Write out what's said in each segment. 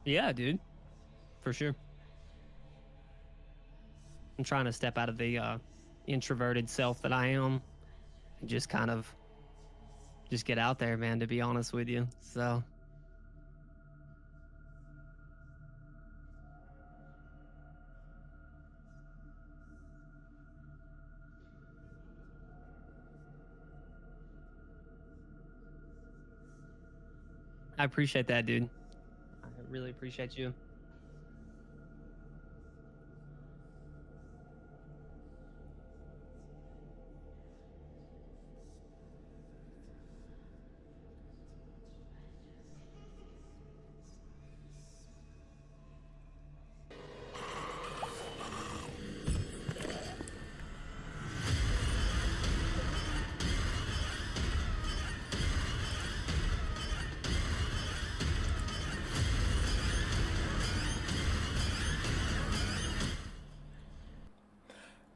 Yeah, dude, for sure. I'm trying to step out of the introverted self that I am and just kind of just get out there, man, to be honest with you. So I appreciate that, dude. I really appreciate you.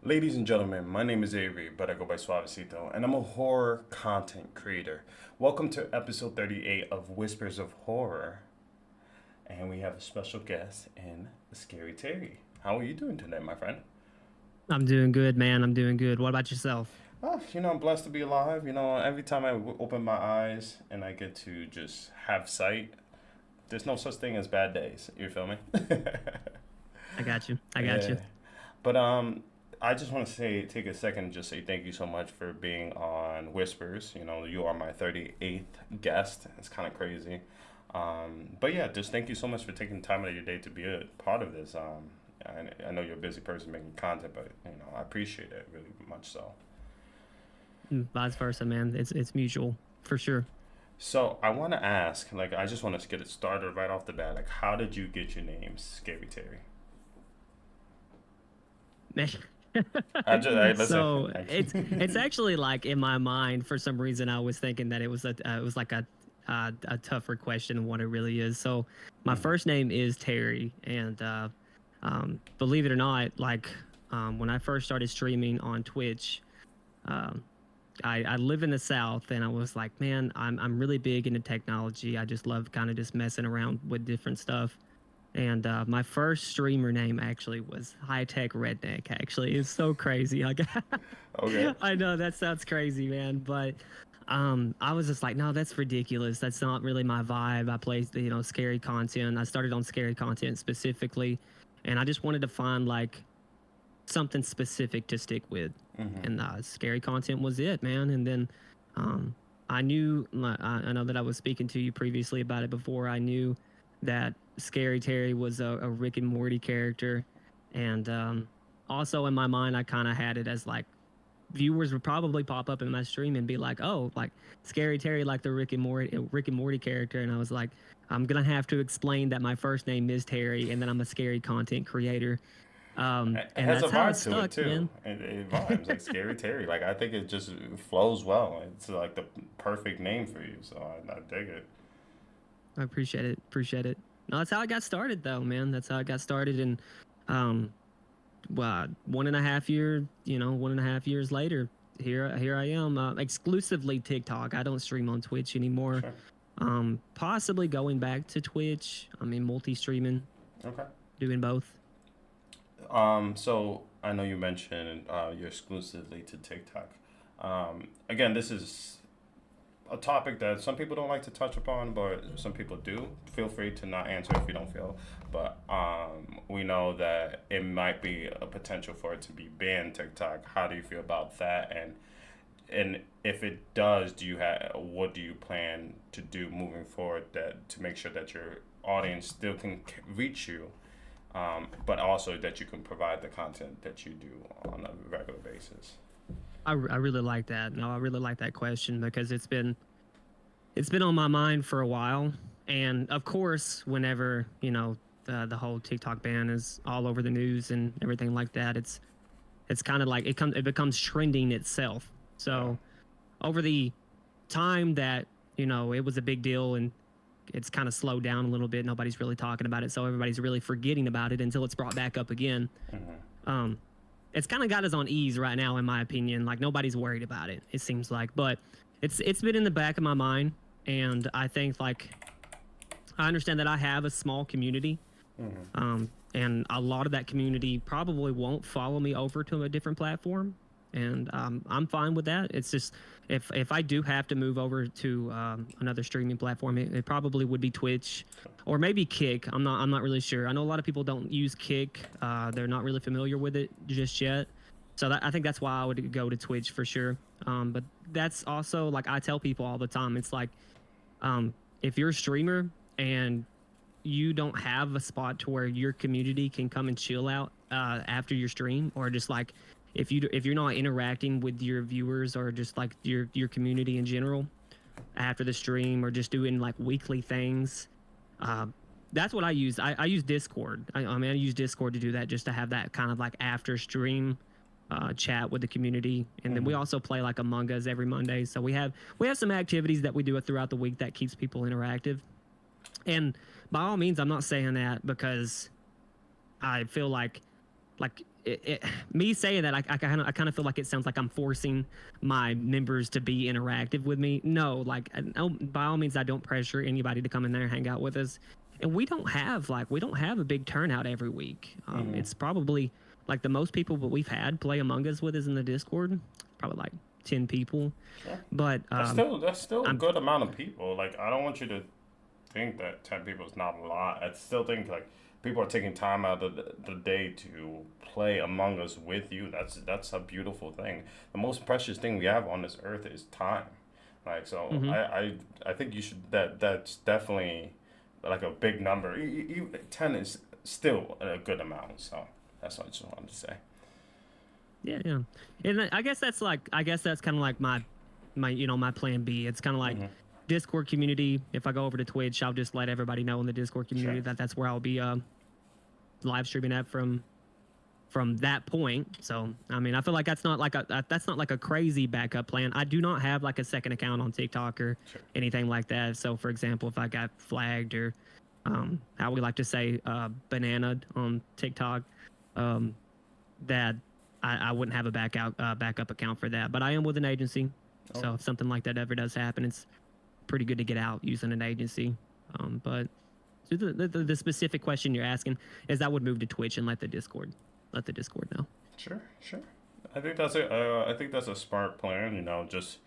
Ladies and gentlemen, my name is Avery, but I go by Soavecito, and I'm a horror content creator. Welcome to episode 38 of Whispers of Horror, and we have a special guest in Scaryterry. How are you doing today, my friend? I'm doing good, man. I'm doing good. What about yourself? Oh, I'm blessed to be alive. Every time I open my eyes and I get to just have sight, there's no such thing as bad days. You feel me? I got you. I got Yeah. you. But I just want to take a second and just say thank you so much for being on Whispers. You are my 38th guest. It's kind of crazy. But yeah, just thank you so much for taking time out of your day to be a part of this. I know you're a busy person making content, but I appreciate it really much so. Vice versa, man. It's mutual for sure. So I want to ask, like, I just want to get it started right off the bat. Like, how did you get your name, Scary Terry? Man. I listen. So it's actually like in my mind for some reason I was thinking that it was like a tougher question than what it really is. So my Mhm. first name is Terry, and believe it or not, like when I first started streaming on Twitch, um, I live in the South, and I was like, man, I'm really big into technology. I just love kind of just messing around with different stuff. And my first streamer name actually was High Tech Redneck. Actually, it's so crazy. Like, Okay. I know that sounds crazy, man, but I was just like, no, that's ridiculous. That's not really my vibe. I play, scary content. I started on scary content specifically, and I just wanted to find like something specific to stick with, Mm-hmm. and scary content was it, man. And then um, I knew, I know that I was speaking to you previously about it before. I knew that Scary Terry was a Rick and Morty character, and also in my mind, I kind of had it as like viewers would probably pop up in my stream and be like, "Oh, like Scary Terry, like the Rick and Morty character," and I was like, "I'm gonna have to explain that my first name is Terry, and that I'm a scary content creator." It And has a that's how it vibe to it stuck, too. man. It vibes like Scary Terry. Like I think it just flows well. It's like the perfect name for you. So I dig it. I appreciate it. Appreciate it. No, that's how I got started, though, man. That's how I got started, and um, well, 1.5 year, 1.5 years later, here I am, exclusively TikTok. I don't stream on Twitch anymore. Sure. Possibly going back to Twitch. I mean, multi-streaming, Okay. doing both. So I know you mentioned you're exclusively to TikTok. Again, this is a topic that some people don't like to touch upon, but some people do. Feel free to not answer if you don't feel. But we know that it might be a potential for it to be banned TikTok. How do you feel about that? And if it does, do you have what do you plan to do moving forward that to make sure that your audience still can reach you, but also that you can provide the content that you do on a regular basis? I really like that. No, I really like that question because it's been on my mind for a while. And of course, whenever, the whole TikTok ban is all over the news and everything like that, it's kind of like it becomes trending itself. Yeah. So over the time that, it was a big deal, and it's kind of slowed down a little bit, nobody's really talking about it. So everybody's really forgetting about it until it's brought back up again. Hmm. Um, it's kind of got us on ease right now, in my opinion. Like nobody's worried about it, it seems like, but it's been in the back of my mind, and I think like I understand that I have a small community, and a lot of that community probably won't follow me over to a different platform, and I'm fine with that. It's just if I do have to move over to another streaming platform, it probably would be Twitch or maybe Kick. I'm not really sure. I know a lot of people don't use Kick. They're not really familiar with it just yet. So I think that's why I would go to Twitch for sure. But that's also like I tell people all the time. It's like if you're a streamer and you don't have a spot to where your community can come and chill out after your stream, or just like if you're not interacting with your viewers or just like your community in general after the stream, or just doing like weekly things, that's what I use. I use Discord. I mean, I use Discord to do that, just to have that kind of like after stream chat with the community. And then we also play like Among Us every Monday. So we have some activities that we do throughout the week that keeps people interactive. And by all means, I'm not saying that because I feel like me saying that, I kind of feel like it sounds like I'm forcing my members to be interactive with me. No, like no, by all means, I don't pressure anybody to come in there and hang out with us. And we don't have a big turnout every week. It's probably like the most people that we've had play Among Us with us in the Discord, probably like 10 people. Sure. But that's still a good amount of people. Like, I don't want you to think that 10 people is not a lot. I still think like people are taking time out of the day to play Among Us with you. That's a beautiful thing. The most precious thing we have on this earth is time. Like, so I think you should, that's definitely like a big number. 10 is still a good amount. So that's what I just wanted to say. Yeah. And I guess that's kind of like my my plan B. It's kind of like Discord community. If I go over to Twitch, I'll just let everybody know in the Discord community that that's where I'll be live streaming at from that point. So I mean, I feel like that's not like a crazy backup plan. I do not have like a second account on TikTok or anything like that. So for example, if I got flagged or how we like to say bananaed on TikTok, that I wouldn't have a backup account for that. But I am with an agency, so if something like that ever does happen, it's pretty good to get out using an agency. But the specific question you're asking is, I would move to Twitch and let the Discord know. Sure. I think that's a smart plan. You know, just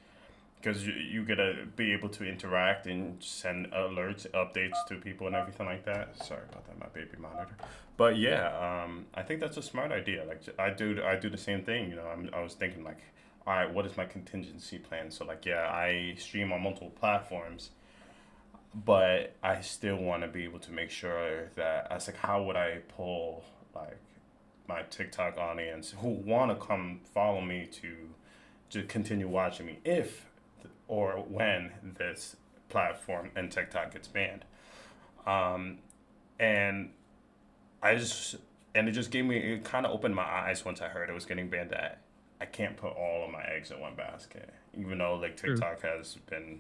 because you gotta be able to interact and send alerts, updates to people and everything like that. Sorry about that, my baby monitor. But yeah, I think that's a smart idea. Like I do the same thing. You know, I was thinking like, all right, what is my contingency plan? So like, yeah, I stream on multiple platforms, but I still want to be able to make sure that I was like, how would I pull like my TikTok audience who want to come follow me to continue watching me if or when this platform and TikTok gets banned. And it kind of opened my eyes once I heard it was getting banned, that I can't put all of my eggs in one basket, even though like TikTok has been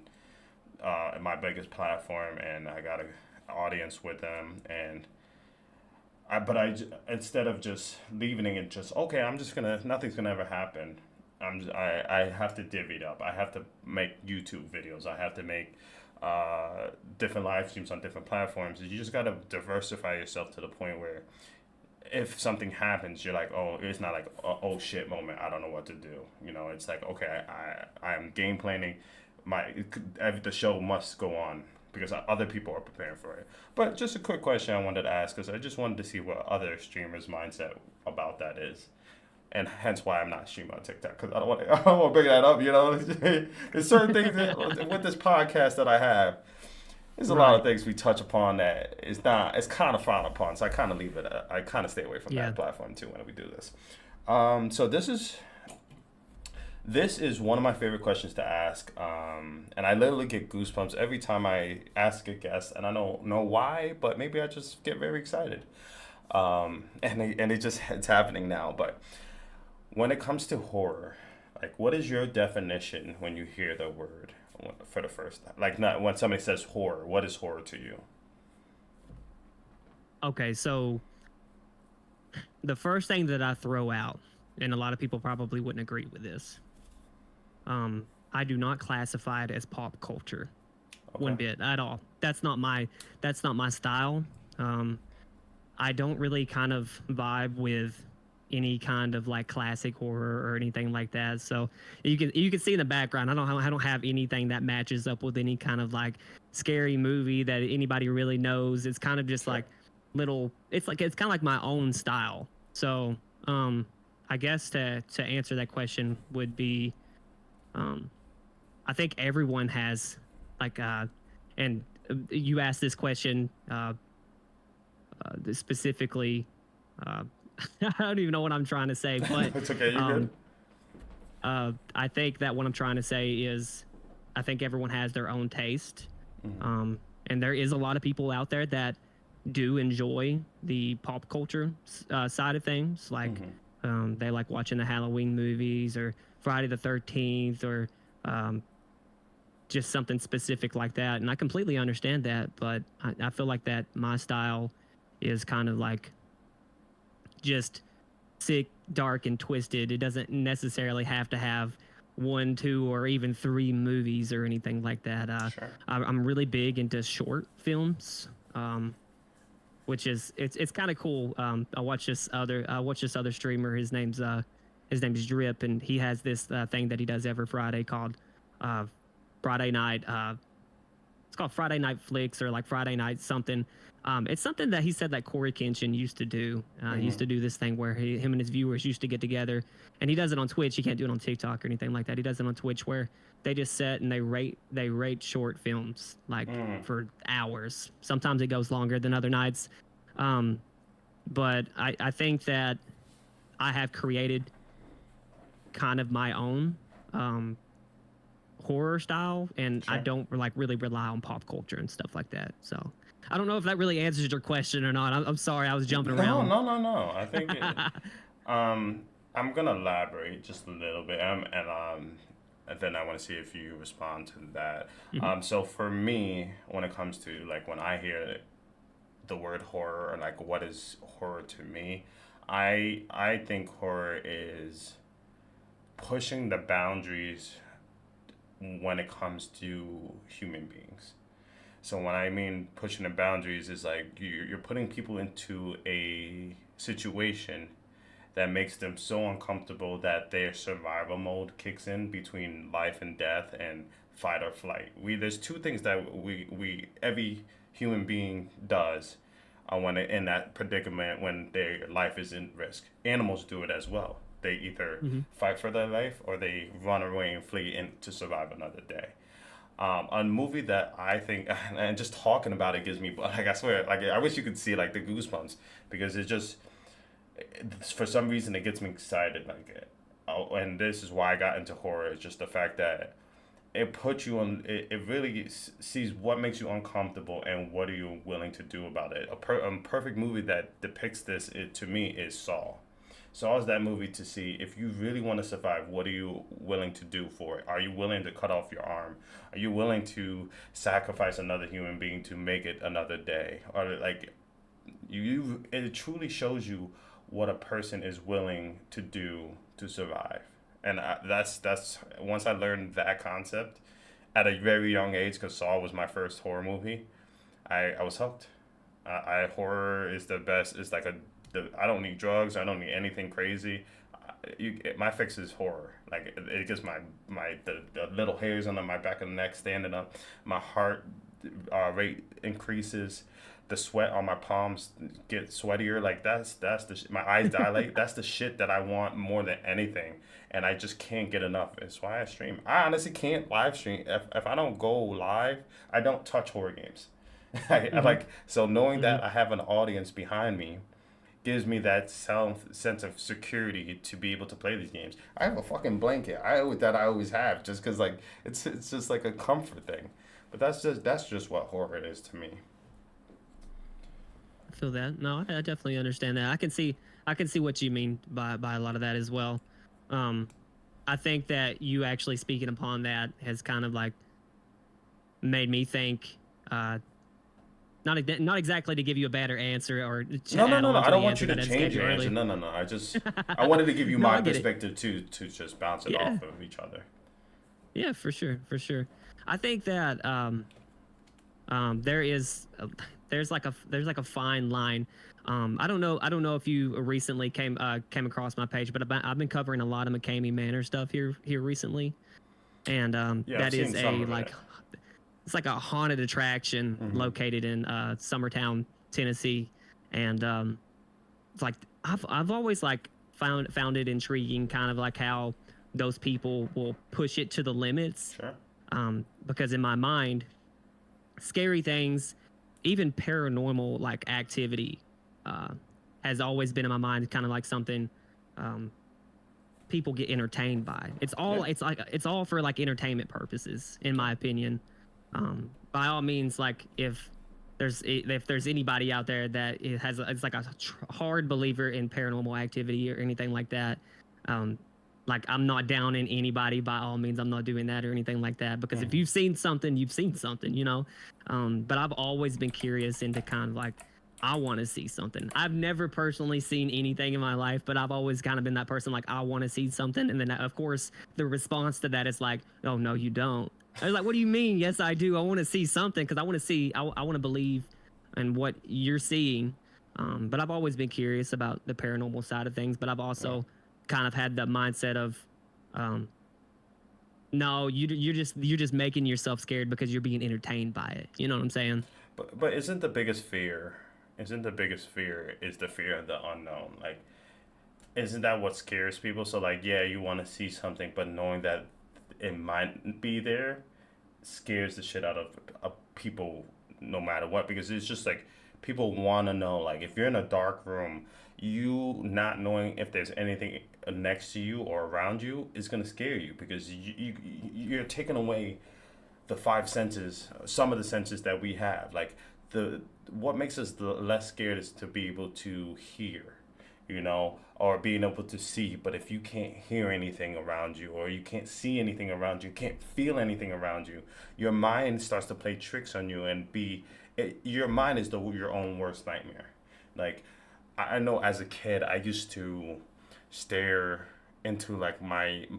my biggest platform and I got an audience with them. And instead of just leaving it just, okay, nothing's gonna ever happen. I have to divvy it up. I have to make YouTube videos. I have to make different live streams on different platforms. You just got to diversify yourself to the point where if something happens, you're like, oh, it's not like, oh shit moment. I don't know what to do. You know, it's like, okay, I am game planning. The show must go on because other people are preparing for it. But just a quick question I wanted to ask, because I just wanted to see what other streamers' mindset about that is. And hence why I'm not streaming on TikTok, because I don't want to bring that up, you know. There's certain things with this podcast that I have. There's a lot of things we touch upon that it's kind of frowned upon. So I kind of leave it. I kind of stay away from that platform too when we do this. So this is one of my favorite questions to ask, and I literally get goosebumps every time I ask a guest, and I don't know why, but maybe I just get very excited. And it's happening now, but. When it comes to horror, like, what is your definition when you hear the word for the first time? Like, not when somebody says horror, what is horror to you? Okay, so the first thing that I throw out, and a lot of people probably wouldn't agree with this, I do not classify it as pop culture. Okay. one bit at all. That's not my style. Um, I don't really kind of vibe with any kind of like classic horror or anything like that. So you can see in the background. I don't have anything that matches up with any kind of like scary movie that anybody really knows. It's kind of just Sure. like little. It's kind of like my own style. So um, I guess to answer that question would be um, I think everyone has like and you asked this question specifically. Uh, I don't even know what I'm trying to say, but It's okay. You're good. um, I think that what I'm trying to say is, I think everyone has their own taste, Mm-hmm. and there is a lot of people out there that do enjoy the pop culture side of things. Like, Mm-hmm. they like watching the Halloween movies or Friday the 13th or um, just something specific like that. And I completely understand that, but I feel like that my style is kind of like just sick, dark, and twisted. It doesn't necessarily have to have one, two, or even three movies or anything like that. Sure. I'm really big into short films, which is it's kind of cool. I watch this other streamer. His name's Drip, and he has this thing that he does every Friday called uh, Friday Night. It's called Friday Night Flicks or like Friday Night something. It's something that he said that Corey Kenshin used to do. He Mm-hmm. used to do this thing where him and his viewers used to get together, and he does it on Twitch. He can't do it on TikTok or anything like that. He does it on Twitch where they just sit and they rate short films like Mm. for hours. Sometimes it goes longer than other nights, um, but I think that I have created kind of my own horror style, and I Sure. don't like really rely on pop culture and stuff like that. So I don't know if that really answers your question or not. I'm sorry, I was jumping No, around. no, no, no. I think um, I'm gonna elaborate just a little bit, and then I want to see if you respond to that. Mhm. So for me, when it comes to like when I hear the word horror or like what is horror to me, I think horror is pushing the boundaries when it comes to human beings. So when I mean pushing the boundaries is like you're putting people into a situation that makes them so uncomfortable that their survival mode kicks in between life and death and fight or flight. We There's two things that we every human being does when they're in that predicament when their life is in risk. Animals do it as well. They either Mhm. fight for their life or they run away and flee in to survive another day. A movie that I think, and just talking about it gives me, like I swear, like I wish you could see like the goosebumps because it just, for some reason, it gets me excited. Like, oh, and this is why I got into horror. It's just the fact that it puts you on. It really sees what makes you uncomfortable and what are you willing to do about it. A perfect movie that depicts this, to me, is Saw. Saw is that movie to see if you really want to survive. What are you willing to do for it? Are you willing to cut off your arm? Are you willing to sacrifice another human being to make it another day? Or like it truly shows you what a person is willing to do to survive. And that's once I learned that concept at a very young age, because Saw was my first horror movie. I was hooked. Horror is the best. It's like I don't need drugs. I don't need anything crazy. My fix is horror. Like it gets the little hairs on my back of the neck standing up. My heart rate increases. The sweat on my palms get sweatier. Like my eyes dilate. That's the shit that I want more than anything, and I just can't get enough. It's why I stream. I honestly can't live stream if I don't go live. I don't touch horror games. I Mhm. like so knowing Mhm. that I have an audience behind me gives me that sense of security to be able to play these games. I have a fucking blanket. I always have just because like it's just like a comfort thing. But that's just what horror is to me. I feel that. No, I definitely understand that. I can see what you mean by a lot of that as well. Um, I think that you actually speaking upon that has kind of like made me think. Not exactly to give you a better answer or No, to no, add no, no. on I to don't the want answer you to that I just gave change you your answer. earlier. No, no, no. I wanted to give you No, my I get it. perspective too to just bounce it Yeah, off of each other. yeah, for sure, for sure. I think that there is there's like a fine line. I don't know if you recently came across my page, but I've been covering a lot of McCamey Manor stuff here recently, and Yeah, I've that seen is some a of it. it's like a haunted attraction Hmm. located in Summertown, Tennessee, and it's like I've always like found it intriguing, kind of like how those people will push it to the limits. Sure. Because in my mind, scary things, even paranormal like activity, uh, has always been in my mind, kind of like something um, people get entertained by. Yeah. It's all for like entertainment purposes, in Yeah. my opinion. By all means, like if there's anybody out there that it's like a hard believer in paranormal activity or anything like that, um, like I'm not down in anybody. By all means, I'm not doing that or anything like that, because if Hmm. you've seen something, you've seen something, you know. But I've always been curious into kind of like, I want to see something. I've never personally seen anything in my life, but I've always kind of been that person like, I want to see something. And then, of course, the response to that is like, oh, no, you don't. I was like, what do you mean? Yes, I do. I want to see something, because I want to believe in what you're seeing. But I've always been curious about the paranormal side of things, but I've Yeah. also kind of had the mindset of, um, no, you're just making yourself scared because you're being entertained by it. You know what I'm saying? But isn't the biggest fear is the fear of the unknown? Like, isn't that what scares people? So like, yeah, you want to see something, but knowing that it might be there scares the shit out of people no matter what, because it's just like people want to know, like if you're in a dark room, you not knowing if there's anything next to you or around you is going to scare you, because you're taking away the five senses, some of the senses that we have. Like the what makes us the less scared is to be able to hear, or being able to see. But if you can't hear anything around you, or you can't see anything around you, can't feel anything around you, your mind starts to play tricks on you and your mind is your own worst nightmare. Like I know as a kid, I used to stare into like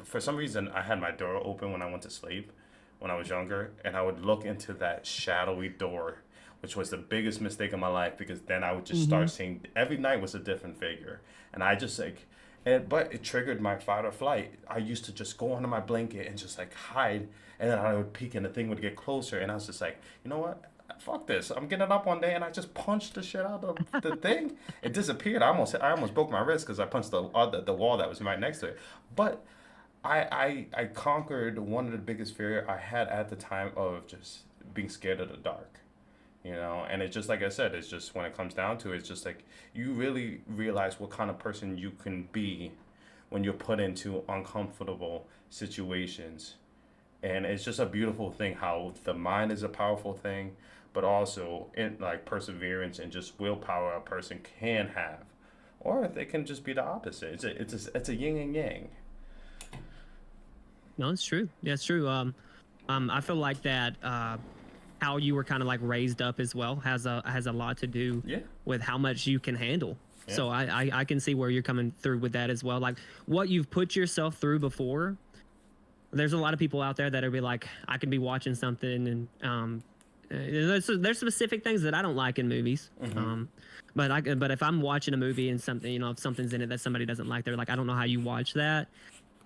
for some reason I had my door open when I went to sleep when I was younger, and I would look into that shadowy door, which was the biggest mistake of my life, because then I would just Mm-hmm. start seeing every night was a different figure, and I just like, but it triggered my fight or flight. I used to just go under my blanket and just like hide, and then I would peek and the thing would get closer, and I was just like, you know what? Fuck this! I'm getting up one day and I just punched the shit out of the thing. It disappeared. I almost broke my wrist because I punched the wall that was right next to it. But I conquered one of the biggest fear I had at the time of just being scared of the dark. And it's just like I said, it's just when it comes down to it, it's just like you really realize what kind of person you can be when you're put into uncomfortable situations. And it's just a beautiful thing how the mind is a powerful thing, but also in like perseverance and just willpower a person can have, or they can just be the opposite. It's a yin and yang. No, it's true. Yeah, it's true. I feel like that how you were kind of like raised up as well has a lot to do Yeah. with how much you can handle. Yeah. So I can see where you're coming through with that as well. Like what you've put yourself through before. There's a lot of people out there that'll be like, I can be watching something and there's specific things that I don't like in movies. Mm-hmm. But if I'm watching a movie and something, if something's in it that somebody doesn't like, they're like, I don't know how you watch that.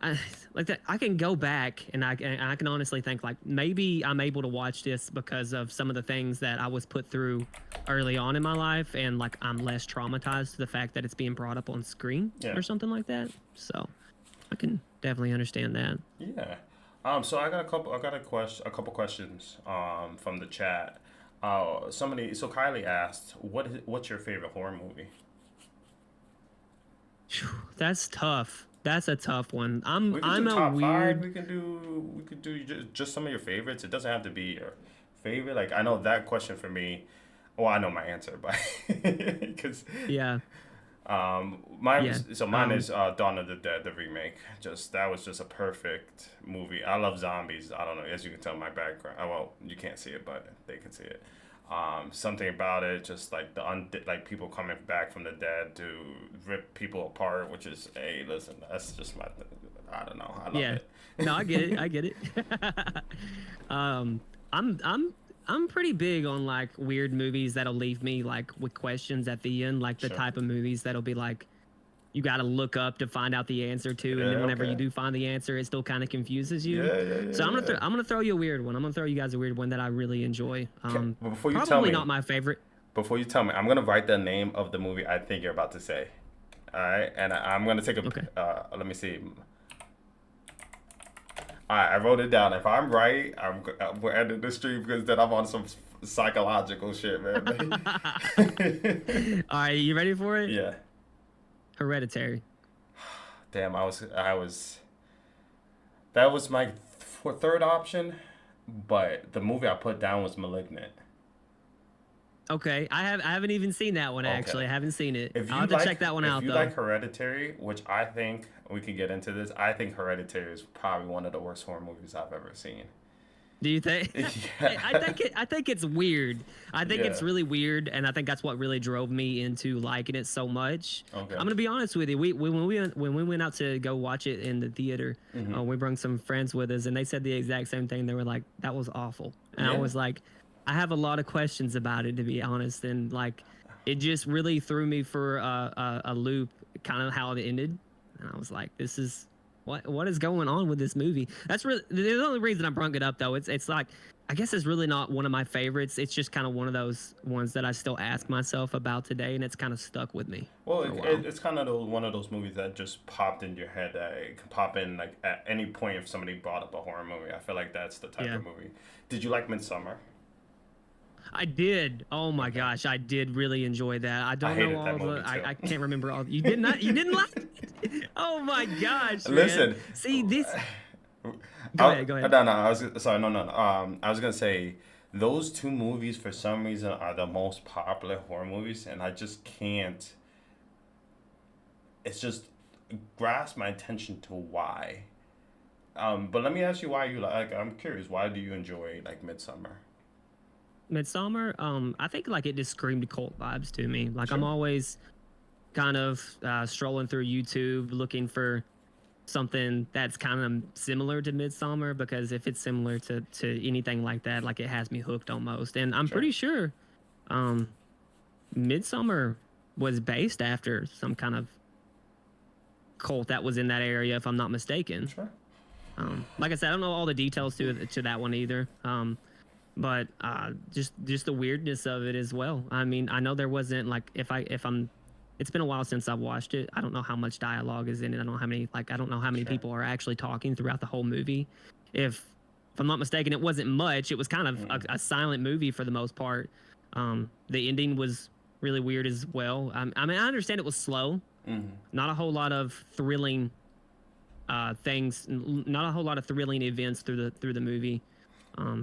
I, like that, I can go back and I can honestly think like maybe I'm able to watch this because of some of the things that I was put through early on in my life, and like I'm less traumatized to the fact that it's being brought up on screen Yeah. or something like that. So I can definitely understand that. Yeah. So a couple questions from the chat. So Kylie asked, what's your favorite horror movie? Phew, that's tough. That's a tough one. We could do I'm a top five. weird. We could do just some of your favorites. It doesn't have to be your favorite. Like I know that question for me. Well, I know my answer, but because Yeah. Yeah. mine is Dawn of the Dead, the remake. Just that was just a perfect movie. I love zombies. I don't know, as you can tell my background. Well, you can't see it, but they can see it. Something about it, just like like people coming back from the dead to rip people apart, which is, hey, listen, that's just my, I don't know, I love Yeah. it. No, I get it. I get it. um, I'm I'm pretty big on like weird movies that'll leave me like with questions at the end, like the Sure. type of movies that'll be like you got to look up to find out the answer to, and then Yeah. whenever you Okay. do find the answer, it still kind of confuses you. Yeah. Yeah. So Yeah. Yeah. I'm gonna throw you a weird one. I'm gonna throw you guys a weird one that I really enjoy. Okay. But before you tell Probably me, not my favorite. I'm gonna write the name of the movie I think you're about to say. All right, and I'm gonna take a. Okay. Let me see. All right, I wrote it down. If I'm right, we're ending the stream because then I'm on some psychological shit, man. All right, you ready for it? Yeah. Hereditary. Damn, that was my third option, but the movie I put down was Malignant. Okay, I haven't even seen that one actually. Okay. I haven't seen it. If you I'll have to like, check that one out if you though. like Hereditary, which I think we can get into this, I think Hereditary is probably one of the worst horror movies I've ever seen. Do you think? Yeah. I think it's weird. I think it's Yeah. really weird, and I think that's what really drove me into liking it so much. Okay. I'm gonna be honest with you. When we went out to go watch it in the theater, we brought some friends with us, and they said the exact same thing. They were like, "That was awful," and I Yeah. was like, "I have a lot of questions about it, to be honest," and like, it just really threw me for a loop, kind of how it ended, and I was like, "This is." What is going on with this movie? That's really the only reason I brought it up though. It's like I guess it's really not one of my favorites. It's just kind of one of those ones that I still ask myself about today, and it's kind of stuck with me Well, for a while. it's kind of one of those movies that just popped in your head that it can pop in like at any point if somebody brought up a horror movie. I feel like that's the type Yeah. of movie. Did you like Midsummer? I did. Oh my gosh, I did really enjoy that. I don't hated know that all movie, the. too. I can't remember all. You did not. You didn't like it. Oh my gosh. Man. Listen. See this. Go I- ahead. Go ahead. No, no. I was sorry. No, no. No. I was gonna say those two movies for some reason are the most popular horror movies, and I just can't. It's just grasp my attention to why. But let me ask you why you like. I'm curious. Why do you enjoy like Midsummer? Midsummer. I think like it just screamed cult vibes to me. Like I'm Sure. always kind of strolling through YouTube looking for something that's kind of similar to Midsummer, because if it's similar to anything like that, like it has me hooked almost. And I'm Sure. pretty sure Midsummer was based after some kind of cult that was in that area, if I'm not mistaken. Sure. Like I said, I don't know all the details to that one either. But just the weirdness of it as well. I mean, I know there wasn't like if I'm it's been a while since I've watched it. I don't know how much dialogue is in it. I don't know how many Sure. people are actually talking throughout the whole movie. If I'm not mistaken, it wasn't much. It was kind of a silent movie for the most part. The ending was really weird as well. I mean, I understand it was slow. Not a whole lot of thrilling things. Not a whole lot of thrilling events through the movie.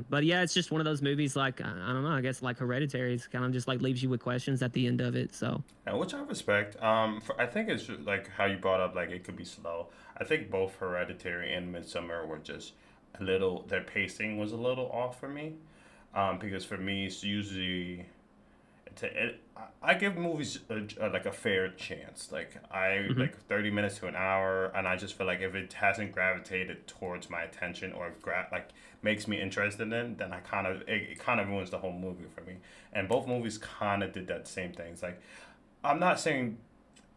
But yeah, it's just one of those movies. Like I don't know. I guess like Hereditary, it's kind of just like leaves you with questions at the end of it. So And which I respect. I think it's just, like how you brought up, like it could be slow. I think both Hereditary and Midsummer were just a little. Their pacing was a little off for me. Because for me, it's usually. I give movies like a fair chance. Like like 30 minutes to an hour, and I just feel like if it hasn't gravitated towards my attention or like makes me interested in, then it kind of ruins the whole movie for me. And both movies kind of did that same thing. It's like I'm not saying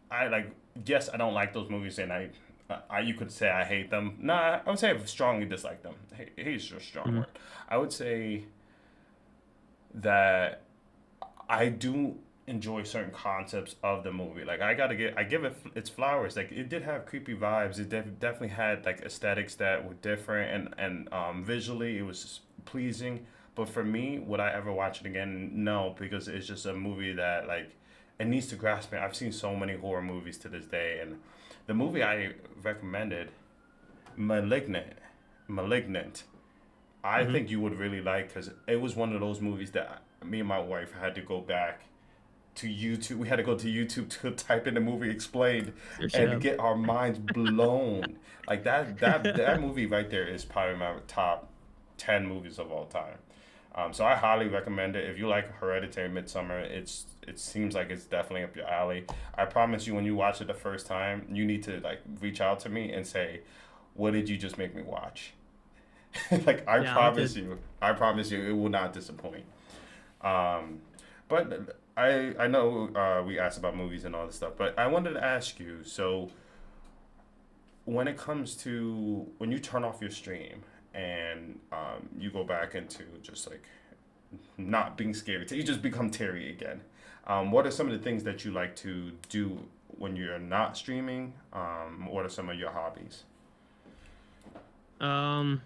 I like. Yes, I don't like those movies, and I you could say I hate them. Nah, I would say I strongly dislike them. Hate is a strong word. I would say that I do enjoy certain concepts of the movie. Like I give it its flowers. Like it did have creepy vibes. It definitely had like aesthetics that were different, and visually it was pleasing. But for me, would I ever watch it again? No, because it's just a movie that like it needs to grasp me. I've seen so many horror movies to this day, and the movie I recommended, Malignant. I think you would really like, because it was one of those movies that me and my wife had to go back to YouTube. We had to go to YouTube to type in the movie explained and get our minds blown. Like that movie right there is probably my top 10 movies of all time. So I highly recommend it. If you like Hereditary, Midsummer, it seems like it's definitely up your alley. I promise you, when you watch it the first time, you need to like reach out to me and say, "What did you just make me watch?" Like Yeah, I'll have to. I promise you, it will not disappoint. Um, but I know we asked about movies and all this stuff, but I wanted to ask you. So when it comes to when you turn off your stream and you go back into just like not being scary, you just become Terry again. What are some of the things that you like to do when you're not streaming? What are some of your hobbies? Um,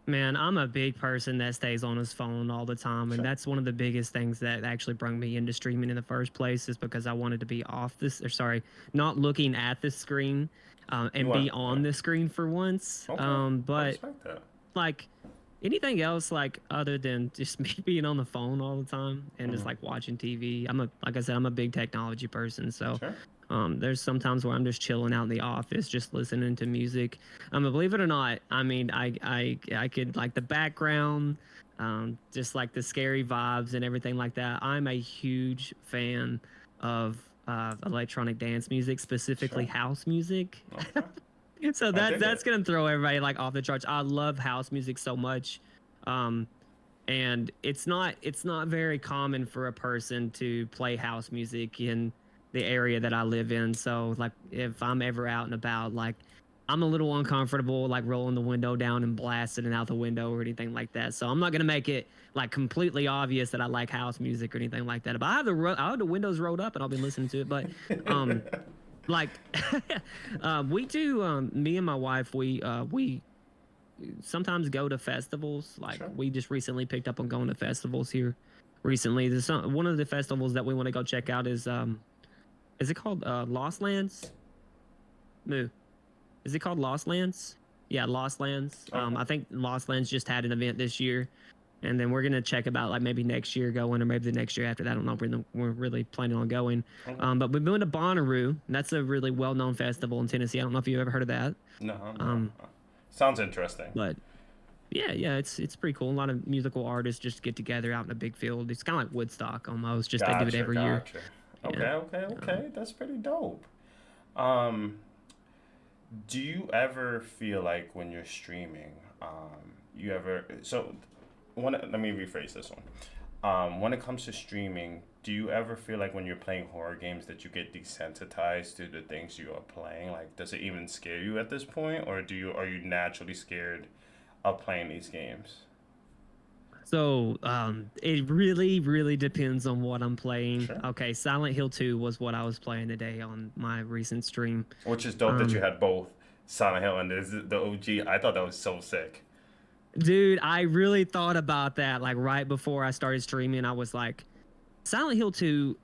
Man, I'm a big person that stays on his phone all the time, and Sure. that's one of the biggest things that actually brought me into streaming in the first place is because I wanted to be off this, or sorry, not looking at the screen, You and want? be on the screen for once. Okay. I But respect that. like anything else, like other than just me being on the phone all the time and just Hmm. like watching TV, like I said, I'm a big technology person, so Sure. there's sometimes where I'm just chilling out in the office, just listening to music. But believe it or not, I mean, I could like the background, just like the scary vibes and everything like that. I'm a huge fan of electronic dance music, specifically Sure. house music. Okay. So I that dig that's it. gonna throw everybody like off the charts. I love house music so much. Um, and it's not very common for a person to play house music in the area that I live in. So like if I'm ever out and about, like I'm a little uncomfortable like rolling the window down and blasting it out the window or anything like that. So I'm not gonna make it like completely obvious that I like house music or anything like that. But I have the windows rolled up and I'll be listening to it. But um like we do me and my wife we sometimes go to festivals. Like Sure. we just recently picked up on going to festivals here recently. One of the festivals that we want to go check out is it called Lost Lands? Moo. Is it called Lost Lands? Yeah, Lost Lands. Okay. I think Lost Lands just had an event this year, and then we're gonna check about like maybe next year going, or maybe the next year after that. I don't know. We're really planning on going. Okay. But we've been to Bonnaroo. And that's a really well-known festival in Tennessee. I don't know if you've ever heard of that. No, no. Um, Sounds interesting. but yeah, it's pretty cool. A lot of musical artists just get together out in a big field. It's kind of like Woodstock almost. Just they do it Gotcha, every year. gotcha. Yeah. Okay, okay, Um, okay. That's pretty dope. Um, do you ever feel like when you're streaming, you ever so let me rephrase this one. When it comes to streaming, do you ever feel like when you're playing horror games that you get desensitized to the things you are playing? Like, does it even scare you at this point, or are you naturally scared of playing these games? so it really depends on what I'm playing. Sure. Okay, Silent Hill 2 was what I was playing today on my recent stream. Which is dope that you Um, had both Silent Hill and the OG. I thought that was so sick. Dude, I really thought about that like right before I started streaming. I was like, Silent Hill 2,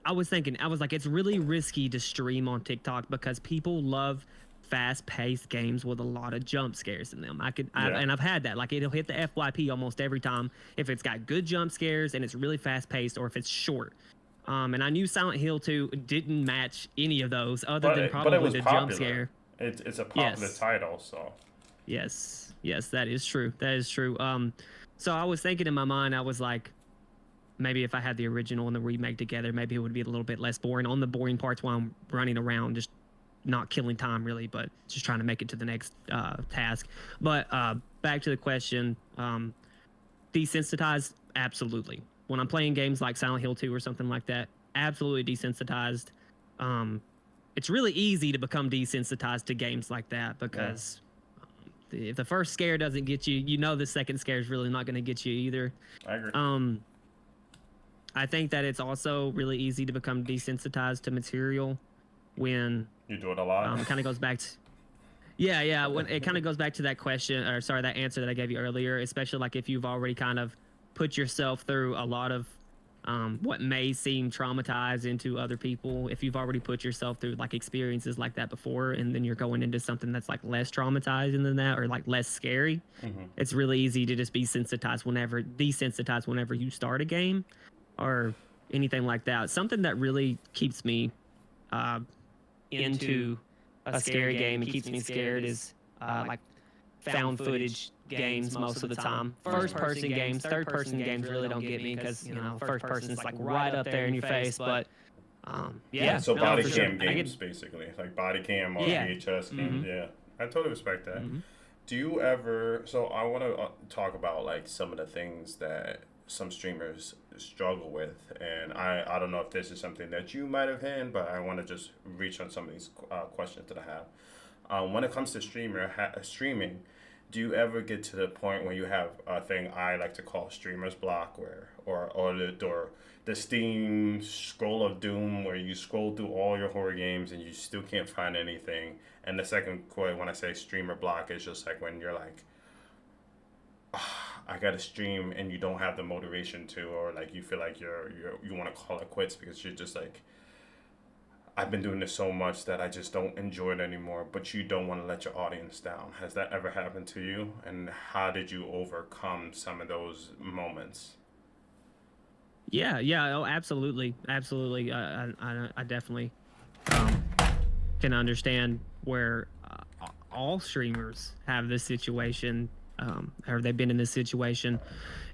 I was thinking, I was like, it's really risky to stream on TikTok because people love fast-paced games with a lot of jump scares in them. Yeah. And I've had that. Like it'll hit the FYP almost every time if it's got good jump scares and it's really fast-paced or if it's short. And I knew Silent Hill 2 didn't match any of those other than But it probably was the jump popular. scare. It's a popular Yes. title, so Yes, that is true. That is true. So I was thinking in my mind, I was like, maybe if I had the original and the remake together, maybe it would be a little bit less boring. On the boring parts while I'm running around, just not killing time really, but just trying to make it to the next task. But back to the question, desensitized, absolutely. When I'm playing games like Silent Hill 2 or something like that, absolutely desensitized. Um, it's really easy to become desensitized to games like that yeah, because if the first scare doesn't get you, you know the second scare is really not going to get you either. I agree. Um, I think that it's also really easy to become desensitized to material when You do it a lot. it kind of goes back to yeah, when it kind of goes back to that question, or sorry, that answer that I gave you earlier, especially like if you've already kind of put yourself through a lot of what may seem traumatized into other people. If you've already put yourself through like experiences like that before, and then you're going into something that's like less traumatizing than that, or like less scary, Hmm. it's really easy to just be desensitized whenever you start a game or anything like that. Something that really keeps me uh, into a scary game and keeps me scared is like found footage games most of the time. First person games, third person games really don't get me because first person's like right up there in your face. But Yeah, yeah, so no, body for sure. cam I games get basically, like body cam or yeah. VHS games. Mm-hmm. Yeah, I totally respect that. Mm-hmm. Do you ever? So I want to talk about like some of the things that some streamers struggle with, and I don't know if this is something that you might have had, but I want to just reach on some of these questions that I have. When it comes to streaming, do you ever get to the point where you have a thing I like to call streamer's block, where or the Steam scroll of doom, where you scroll through all your horror games and you still can't find anything? And the second point, when I say streamer block, is just like when you're like, I gotta stream, and you don't have the motivation to, or like you feel like you want to call it quits because you're just like, I've been doing this so much that I just don't enjoy it anymore, but you don't want to let your audience down. Has that ever happened to you? And how did you overcome some of those moments? Yeah, yeah, oh, absolutely, absolutely. I definitely um, can understand where all streamers have this situation, or they've been in this situation,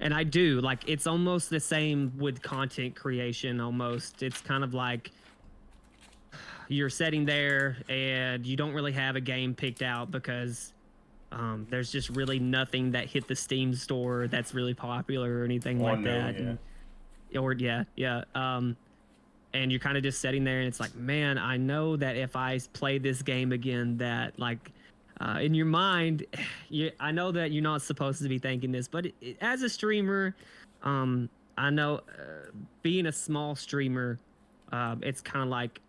and I do. Like, it's almost the same with content creation. Almost, it's kind of like you're sitting there and you don't really have a game picked out because there's just really nothing that hit the Steam store that's really popular or anything Or like no, that. yeah. And or yeah, yeah. And you're kind of just sitting there and it's like, man, I know that if I play this game again, that like in your mind, I know that you're not supposed to be thinking this, but as a streamer, I know being a small streamer, it's kind of like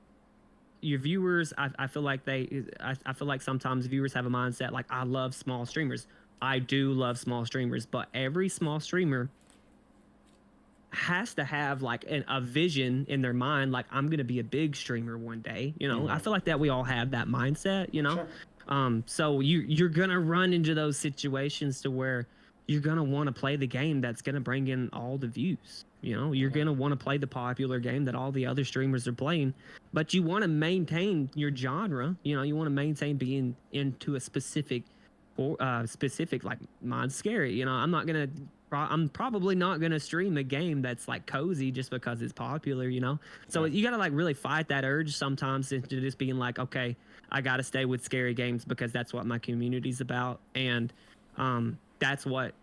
your viewers. I feel like I feel like sometimes viewers have a mindset like, I love small streamers. I do love small streamers, but every small streamer has to have like a vision in their mind, like, I'm gonna be a big streamer one day. I Mm-hmm. feel like that we all have that mindset. Sure. So you're gonna run into those situations to where you're gonna want to play the game that's gonna bring in all the views. You're Mm-hmm. gonna want to play the popular game that all the other streamers are playing, but you want to maintain your genre. You want to maintain being into a specific, like, mine's scary. I'm probably not gonna stream a game that's like cozy just because it's popular. So Yeah. you gotta like really fight that urge sometimes into just being like, okay, I gotta stay with scary games because that's what my community's about, and that's what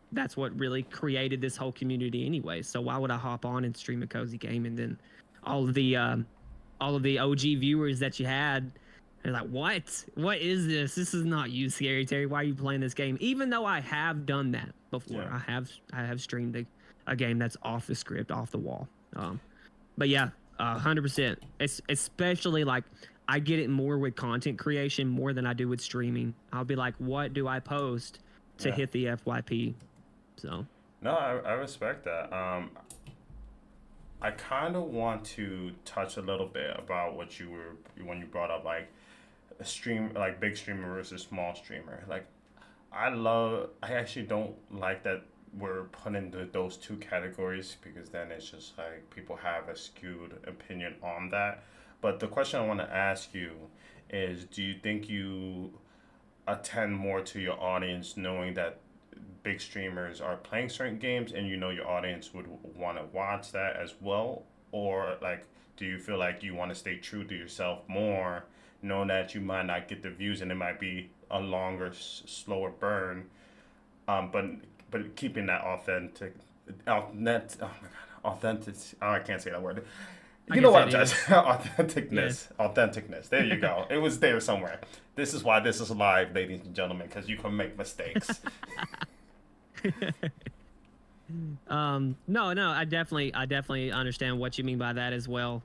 really created this whole community anyway. So why would I hop on and stream a cozy game and then all of the um, all of the OG viewers that you had? They're like, what? What is this? This is not you, Scaryterry. Why are you playing this game? Even though I have done that before, Yeah. I have streamed a game that's off the script, off the wall. But yeah, 100%. It's especially like I get it more with content creation more than I do with streaming. I'll be like, what do I post to Yeah. hit the FYP? So No, I respect that. I kind of want to touch a little bit about what you were when you brought up like a stream, like big streamer versus small streamer. Like I actually don't like that we're put into those two categories, because then it's just like people have a skewed opinion on that. But the question I want to ask you is, do you think you attend more to your audience knowing that big streamers are playing certain games and you know your audience would want to watch that as well? Or like, do you feel like you want to stay true to yourself more, knowing that you might not get the views and it might be a longer, slower burn, but keeping that authentic. Oh, I can't say that word. I You can know what say I'm it trying to is. say? Yeah. Authenticness. There you go. It was there somewhere. This is why this is live, ladies and gentlemen, because you can make mistakes. No, no, I definitely understand what you mean by that as well.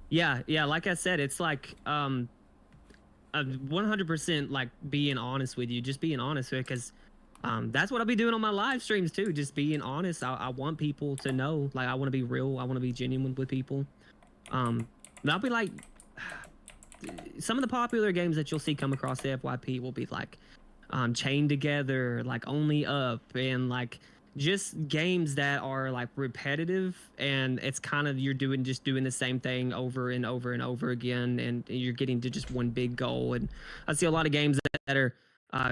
Yeah, yeah, like I said, it's like 100% like being honest with you, just being honest with, because that's what I'll be doing on my live streams too, just being honest. I want people to know, like, I want to be real, I want to be genuine with people. And I'll be like, some of the popular games that you'll see come across the FYP will be like chained together, like only up, and like just games that are like repetitive, and it's kind of you're doing the same thing over and over and over again, and you're getting to just one big goal. And I see a lot of games that are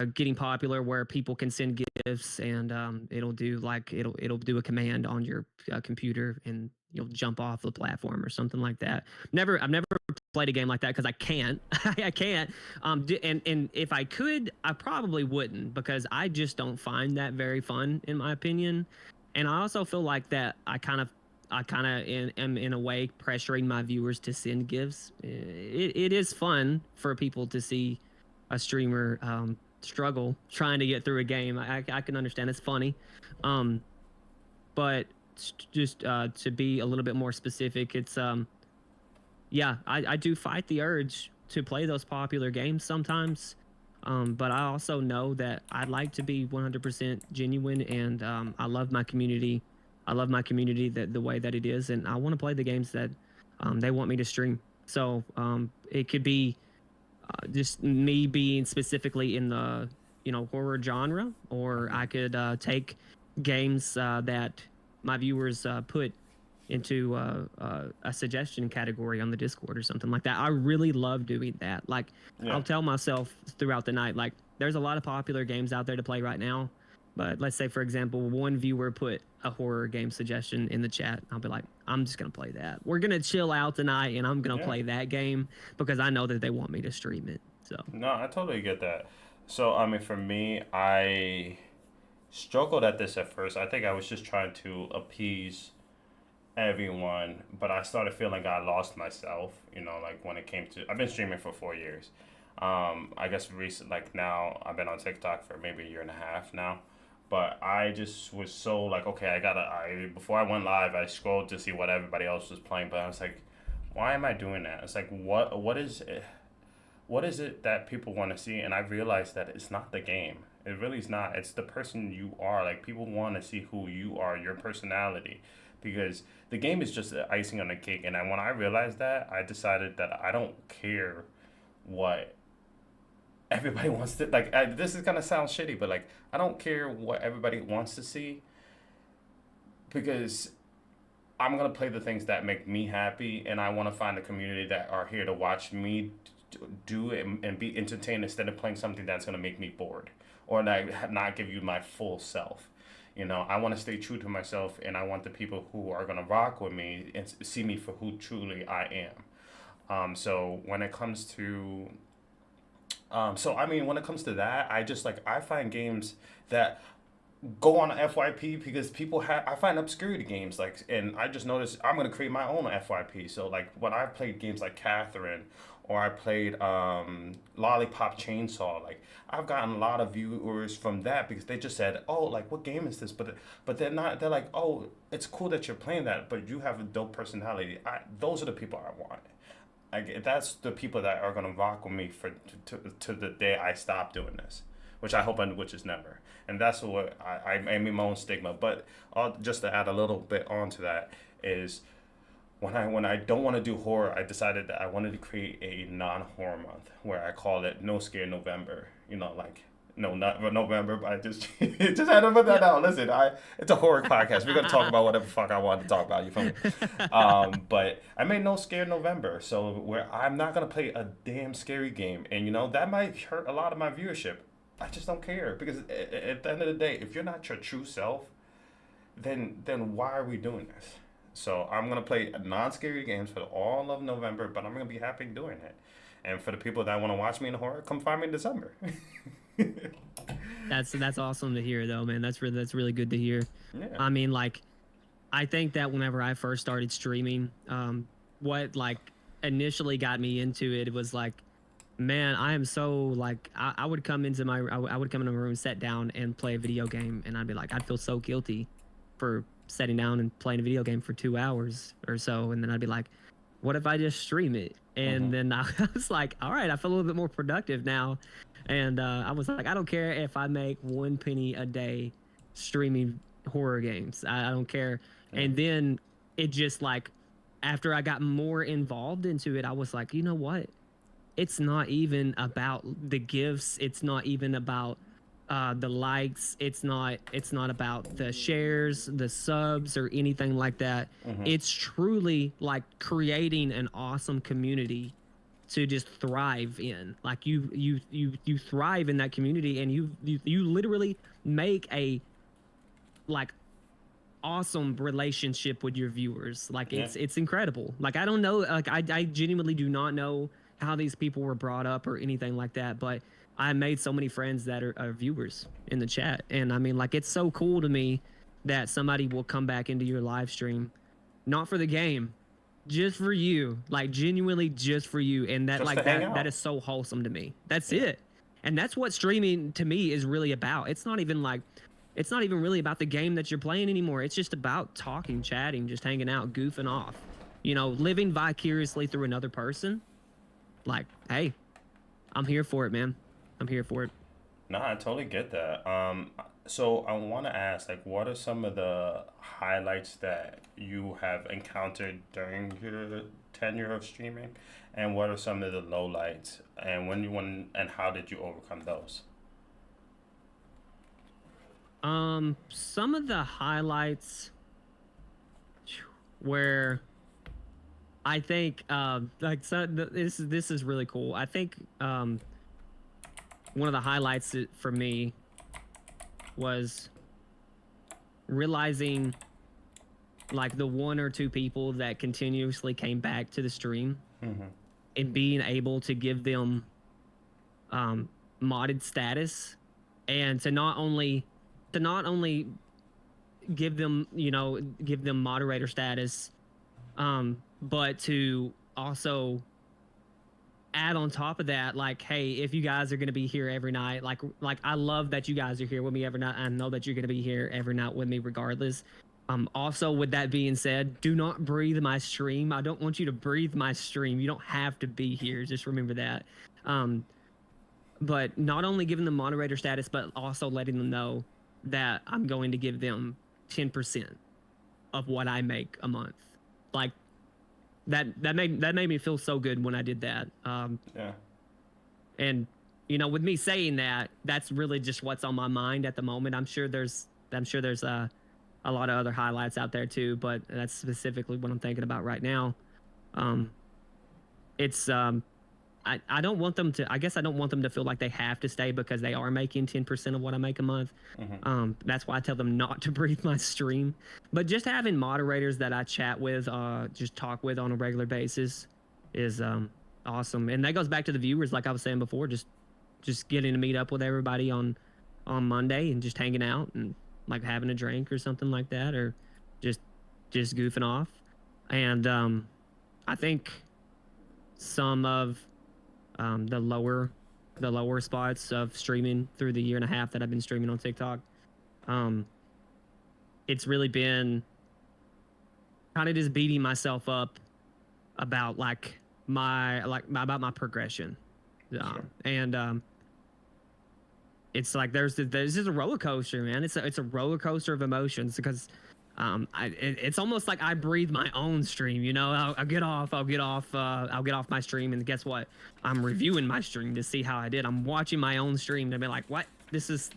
getting popular where people can send gifts, and it'll do a command on your computer, and you'll jump off the platform or something like that. I've never played a game like that because I can't. I can't. And if I could, I probably wouldn't, because I just don't find that very fun, in my opinion. And I also feel like that am in a way pressuring my viewers to send gifts. It is fun for people to see a streamer struggle trying to get through a game. I can understand, it's funny, but just to be a little bit more specific, it's yeah, I do fight the urge to play those popular games sometimes. But I also know that I'd like to be 100% genuine, and I love my community. I love my community the way that it is, and I want to play the games that they want me to stream. So it could be just me being specifically in the horror genre, or I could take games that my viewers put into a suggestion category on the Discord or something like that. I really love doing that. Like, yeah. I'll tell myself throughout the night, like, there's a lot of popular games out there to play right now, but let's say, for example, one viewer put a horror game suggestion in the chat. I'll be like, I'm just going to play that. We're going to chill out tonight, and I'm going to play that game because I know that they want me to stream it. So no, I totally get that. So, I mean, for me, I struggled at this at first. I think I was just trying to appease everyone, but I started feeling I lost myself, like when it came to, I've been streaming for 4 years. I guess like now I've been on TikTok for maybe a year and a half now, but I just was so like, okay, before I went live, I scrolled to see what everybody else was playing, but I was like, why am I doing that? It's like, what is it that people want to see? And I realized that it's not the game. It really is not. It's the person you are. Like, people want to see who you are, your personality, because the game is just the icing on the cake. And when I realized that, I decided that I don't care what everybody wants to, like, this is gonna sound shitty, but like, I don't care what everybody wants to see, because I'm gonna play the things that make me happy, and I want to find a community that are here to watch me do it and be entertained, instead of playing something that's gonna make me bored or not give you my full self. I want to stay true to myself, and I want the people who are going to rock with me and see me for who truly I am. So when it comes to, when it comes to that, I find games that go on FYP, because I find obscurity games, like, and I just noticed I'm going to create my own FYP. So like when I played games like Catherine, or I played Lollipop Chainsaw, like, I've gotten a lot of viewers from that, because they just said, oh, like, what game is this? But they're not, they're like, oh, it's cool that you're playing that, but you have a dope personality. Those are the people I want. That's the people that are gonna rock with me to the day I stop doing this, which I hope, which is never. And that's what I made my own stigma. But just to add a little bit onto that is, when I don't want to do horror, I decided that I wanted to create a non-horror month where I call it No Scare November. Like, no, not November, but I just had to put that out. Listen, it's a horror podcast. We're gonna talk about whatever the fuck I want to talk about. You feel me? But I made No Scare November, so where I'm not gonna play a damn scary game, and that might hurt a lot of my viewership. I just don't care, because at the end of the day, if you're not your true self, then why are we doing this? So I'm going to play non-scary games for all of November, but I'm going to be happy doing it. And for the people that want to watch me in horror, come find me in December. That's awesome to hear, though, man. That's really good to hear. Yeah. I mean, like, I think that whenever I first started streaming, what like initially got me into it was like, man, I am so like, I would come into my room, sit down and play a video game, and I'd feel so guilty for sitting down and playing a video game for 2 hours or so, and then I'd be like, what if I just stream it? And then I was like, all right, I feel a little bit more productive now. And I was like, I don't care if I make 1 penny a day streaming horror games. I don't care. And then it just, like, after I got more involved into it, I was like, you know what? It's not even about the gifts. It's not even about the likes. It's not about the shares, the subs, or anything like that. It's truly like creating an awesome community to just thrive in. Like, you thrive in that community, and you literally make a like awesome relationship with your viewers. Like Yeah. it's incredible. Like I don't know, like I genuinely do not know how these people were brought up or anything like that, but I made so many friends that are viewers in the chat. And I mean, like it's so cool to me that somebody will come back into your live stream, not for the game, just for you, like genuinely just for you. And that Just to like hang that out. is so wholesome to me. That's Yeah. it. And that's what streaming to me is really about. It's not even really about the game that you're playing anymore. It's just about talking, chatting, just hanging out, goofing off. You know, living vicariously through another person. Like, hey, I'm here for it, man. I'm here for it. No, I totally get that. So I want to ask, like, what are some of the highlights that you have encountered during your tenure of streaming, and what are some of the lowlights, and and how did you overcome those? Some of the highlights where I think like so this is really cool. I think one of the highlights for me was realizing like the one or two people that continuously came back to the stream Mm-hmm. and being able to give them modded status and to not only give them, you know, give them moderator status, but to also add on top of that, like, hey, if you guys are going to be here every night, like I love that you guys are here with me every night. I know that you're going to be here every night with me regardless. Also, with that being said, do not breathe my stream. I don't want you to breathe my stream. You don't have to be here. Just remember that. But not only giving them moderator status, but also letting them know that I'm going to give them 10% of what I make a month. Like that made me feel so good when I did that. Yeah. And you know, with me saying that, that's really just what's on my mind at the moment. I'm sure there's a lot of other highlights out there too, but that's specifically what I'm thinking about right now. It's I don't want them to, I guess I don't want them to feel like they have to stay because they are making 10% of what I make a month. Mm-hmm. That's why I tell them not to breathe my stream. But just having moderators that I chat with, just talk with on a regular basis is awesome. And that goes back to the viewers, like I was saying before, just getting to meet up with everybody on Monday and just hanging out and like having a drink or something like that, or just goofing off. And I think some of the lower spots of streaming through the year and a half that I've been streaming on TikTok, it's really been kind of just beating myself up about about my progression. Sure. And it's like there's just a roller coaster, man. It's a roller coaster of emotions because it's almost like I breathe my own stream. You know, I'll get off my stream, and guess what? I'm reviewing my stream to see how I did. I'm watching my own stream to be like, what? This is,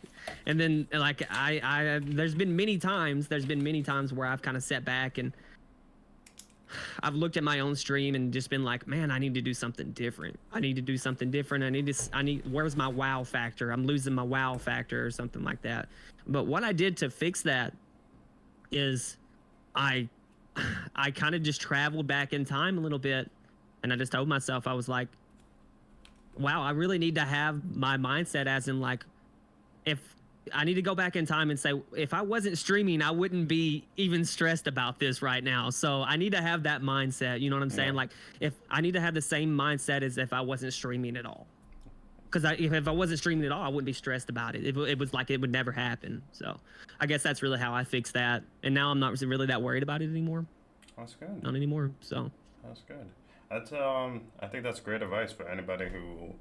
and then like there's been many times where I've kind of sat back and I've looked at my own stream and just been like, man, I need to do something different. I need, where's my wow factor? I'm losing my wow factor or something like that. But what I did to fix that is I kind of just traveled back in time a little bit, and I just told myself, I was like, wow, I really need to have my mindset as in like, if I need to go back in time and say, if I wasn't streaming, I wouldn't be even stressed about this right now. So I need to have that mindset. You know what I'm saying? Yeah. Like, if I need to have the same mindset as if I wasn't streaming at all. Because if I wasn't streaming at all, I wouldn't be stressed about it. It was like it would never happen. So I guess that's really how I fixed that. And now I'm not really that worried about it anymore. That's good. Not anymore. So That's good. That's I think that's great advice for anybody who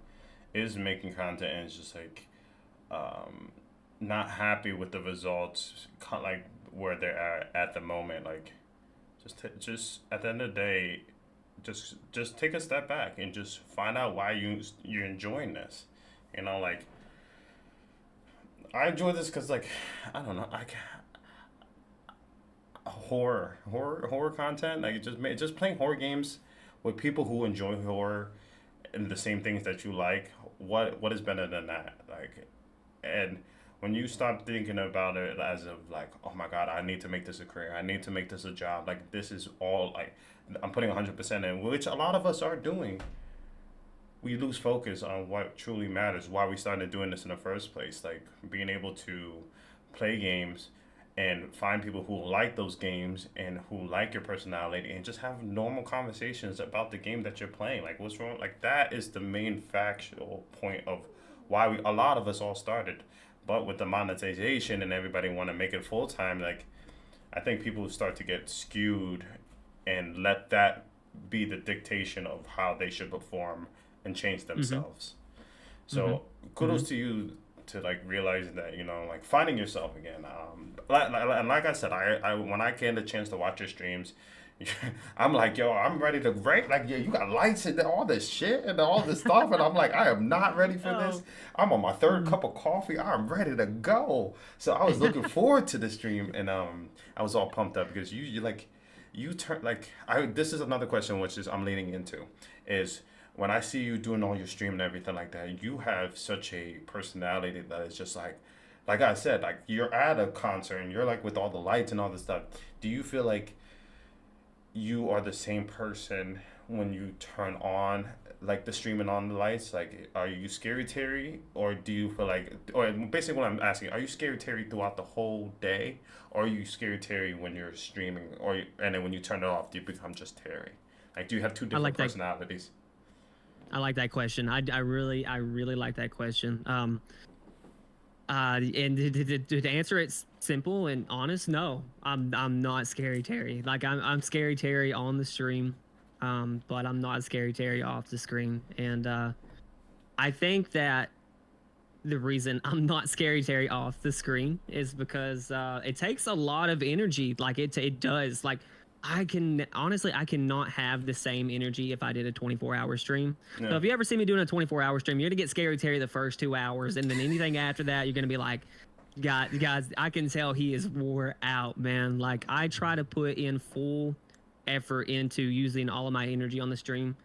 is making content and is just like not happy with the results, like where they're at the moment. Like just at the end of the day, just take a step back and just find out why you're enjoying this. You know, like I enjoy this because like I don't know, horror content, like just playing horror games with people who enjoy horror and the same things that you like. What is better than that? Like, and when you start thinking about it as of like, oh my God, I need to make this a career. I need to make this a job. Like this is all like I'm putting 100% in, which a lot of us are doing. We lose focus on what truly matters. Why we started doing this in the first place, like being able to play games and find people who like those games and who like your personality and just have normal conversations about the game that you're playing. Like what's wrong? Like that is the main factual point of why we a lot of us all started. But with the monetization and everybody want to make it full time, like I think people start to get skewed and let that be the dictation of how they should perform and change themselves. So kudos to you to like realizing that, you know, like finding yourself again. And like I said, I when I get the chance to watch your streams, I'm like, yo, I'm ready to break. Like, yeah, you got lights and all this shit and all this stuff, and I'm like, I am not ready for this. I'm on my third cup of coffee. I'm ready to go. So I was looking forward to the stream, and I was all pumped up because you like, you turn like I. This is another question which is I'm leaning into, is when I see you doing all your stream and everything like that, you have such a personality that is just like I said, like you're at a concert and you're like with all the lights and all this stuff. Do you feel like you are the same person when you turn on like the stream and on the lights? Like, are you Scary Terry, or do you feel like, or basically what I'm asking, are you Scary Terry throughout the whole day, or are you Scary Terry when you're streaming, and then when you turn it off, do you become just Terry? Like, do you have two different personalities? I like that question. I really like that question. And to answer it simple and honest, no, I'm not Scary Terry. Like I'm Scary Terry on the stream, but I'm not Scary Terry off the screen. And I think that the reason I'm not Scary Terry off the screen is because it takes a lot of energy. Like it does. Like I cannot have the same energy if I did a 24-hour stream. Yeah. So if you ever see me doing a 24-hour stream, you're gonna get Scary Terry the first 2 hours, and then anything after that, you're gonna be like, guys, I can tell he is wore out, man. Like I try to put in full effort into using all of my energy on the stream,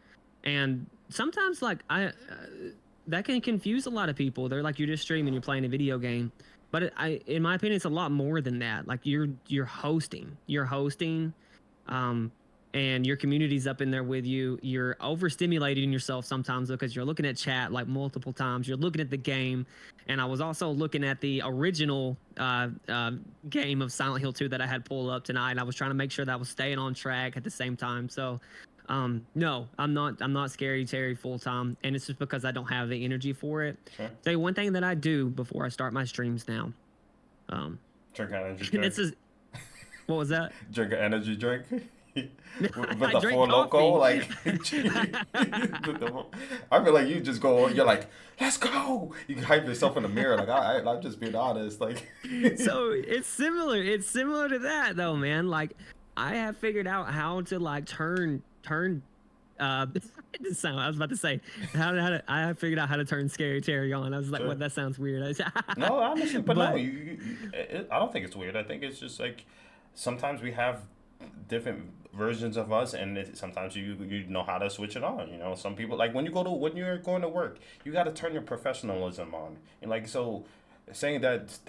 and sometimes like that can confuse a lot of people. They're like, you're just streaming, you're playing a video game. But in my opinion, it's a lot more than that. Like you're hosting. And your community's up in there with you. You're overstimulating yourself sometimes because you're looking at chat like multiple times. You're looking at the game, and I was also looking at the original game of Silent Hill 2 that I had pulled up tonight. And I was trying to make sure that I was staying on track at the same time. So, no, I'm not Scary Terry full time, and it's just because I don't have the energy for it. Sure. So one thing that I do before I start my streams now, drink energy drink. What was that? Drink an energy drink. With the Four Loko, like I feel like you just go. You're like, let's go. You hype yourself in the mirror, like I'm just being honest, like. So it's similar. It's similar to that, though, man. Like I have figured out how to like turn. I was about to say I have figured out how to turn Scary Terry on. I was like, what? That sounds weird. No, honestly, but no, I don't think it's weird. I think it's just like sometimes we have different versions of us, and sometimes you know how to switch it on. You know, some people like when you're going to work, you got to turn your professionalism on. And like so, saying that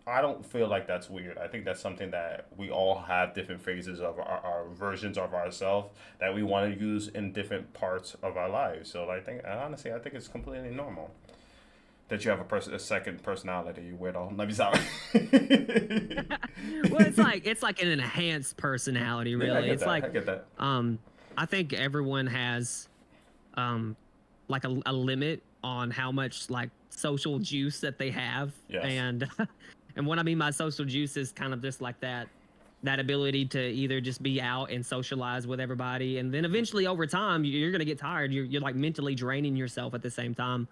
I don't feel like that's weird. I think that's something that we all have different phases of our versions of ourselves that we want to use in different parts of our lives. So I think it's completely normal that you have a second personality, you weirdo. Let me stop. Well, it's like an enhanced personality, really. Yeah, I get that. I think everyone has like a limit on how much like social juice that they have. Yes. And what I mean by social juice is kind of just like that ability to either just be out and socialize with everybody, and then eventually over time you're gonna get tired. You're like mentally draining yourself at the same time.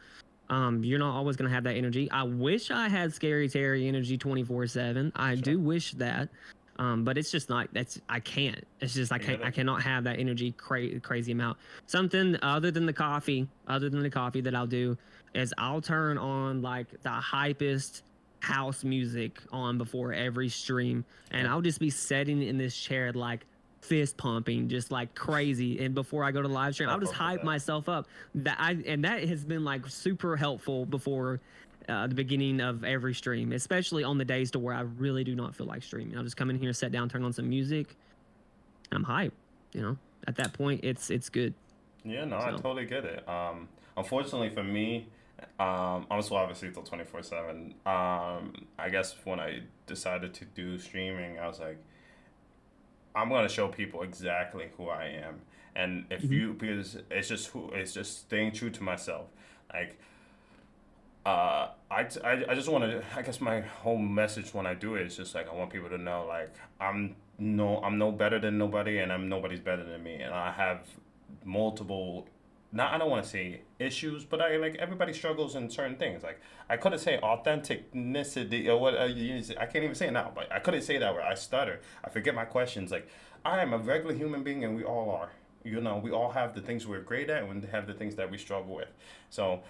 You're not always gonna have that energy. I wish I had Scary Terry energy 24/7. I do wish that, but it's just not. I can't. It's just I cannot have that energy crazy amount. Something other than the coffee that I'll do is I'll turn on like the hypest house music on before every stream, and I'll just be sitting in this chair like fist pumping just like crazy, and before I go to live stream I'll just hype myself up. That has been like super helpful before the beginning of every stream, especially on the days to where I really do not feel like streaming. I'll just come in here, sit down, turn on some music, and I'm hyped. You know, at that point, it's good. Yeah, no, I So. totally get it. Unfortunately for me, I'm Suavecito 24/7. I guess when I decided to do streaming, I was like, I'm gonna show people exactly who I am, and if Mhm. you because it's just staying true to myself. Like, I just want to. I guess my whole message when I do it is just like I want people to know like I'm no better than nobody, and I'm nobody's better than me, and I have multiple. Not I don't want to say issues, but I like everybody struggles in certain things. Like I couldn't say authenticity or what I can't even say it now, but I couldn't say that word. I stutter. I forget my questions. Like I am a regular human being, and we all are. You know, we all have the things we're great at, and we have the things that we struggle with. So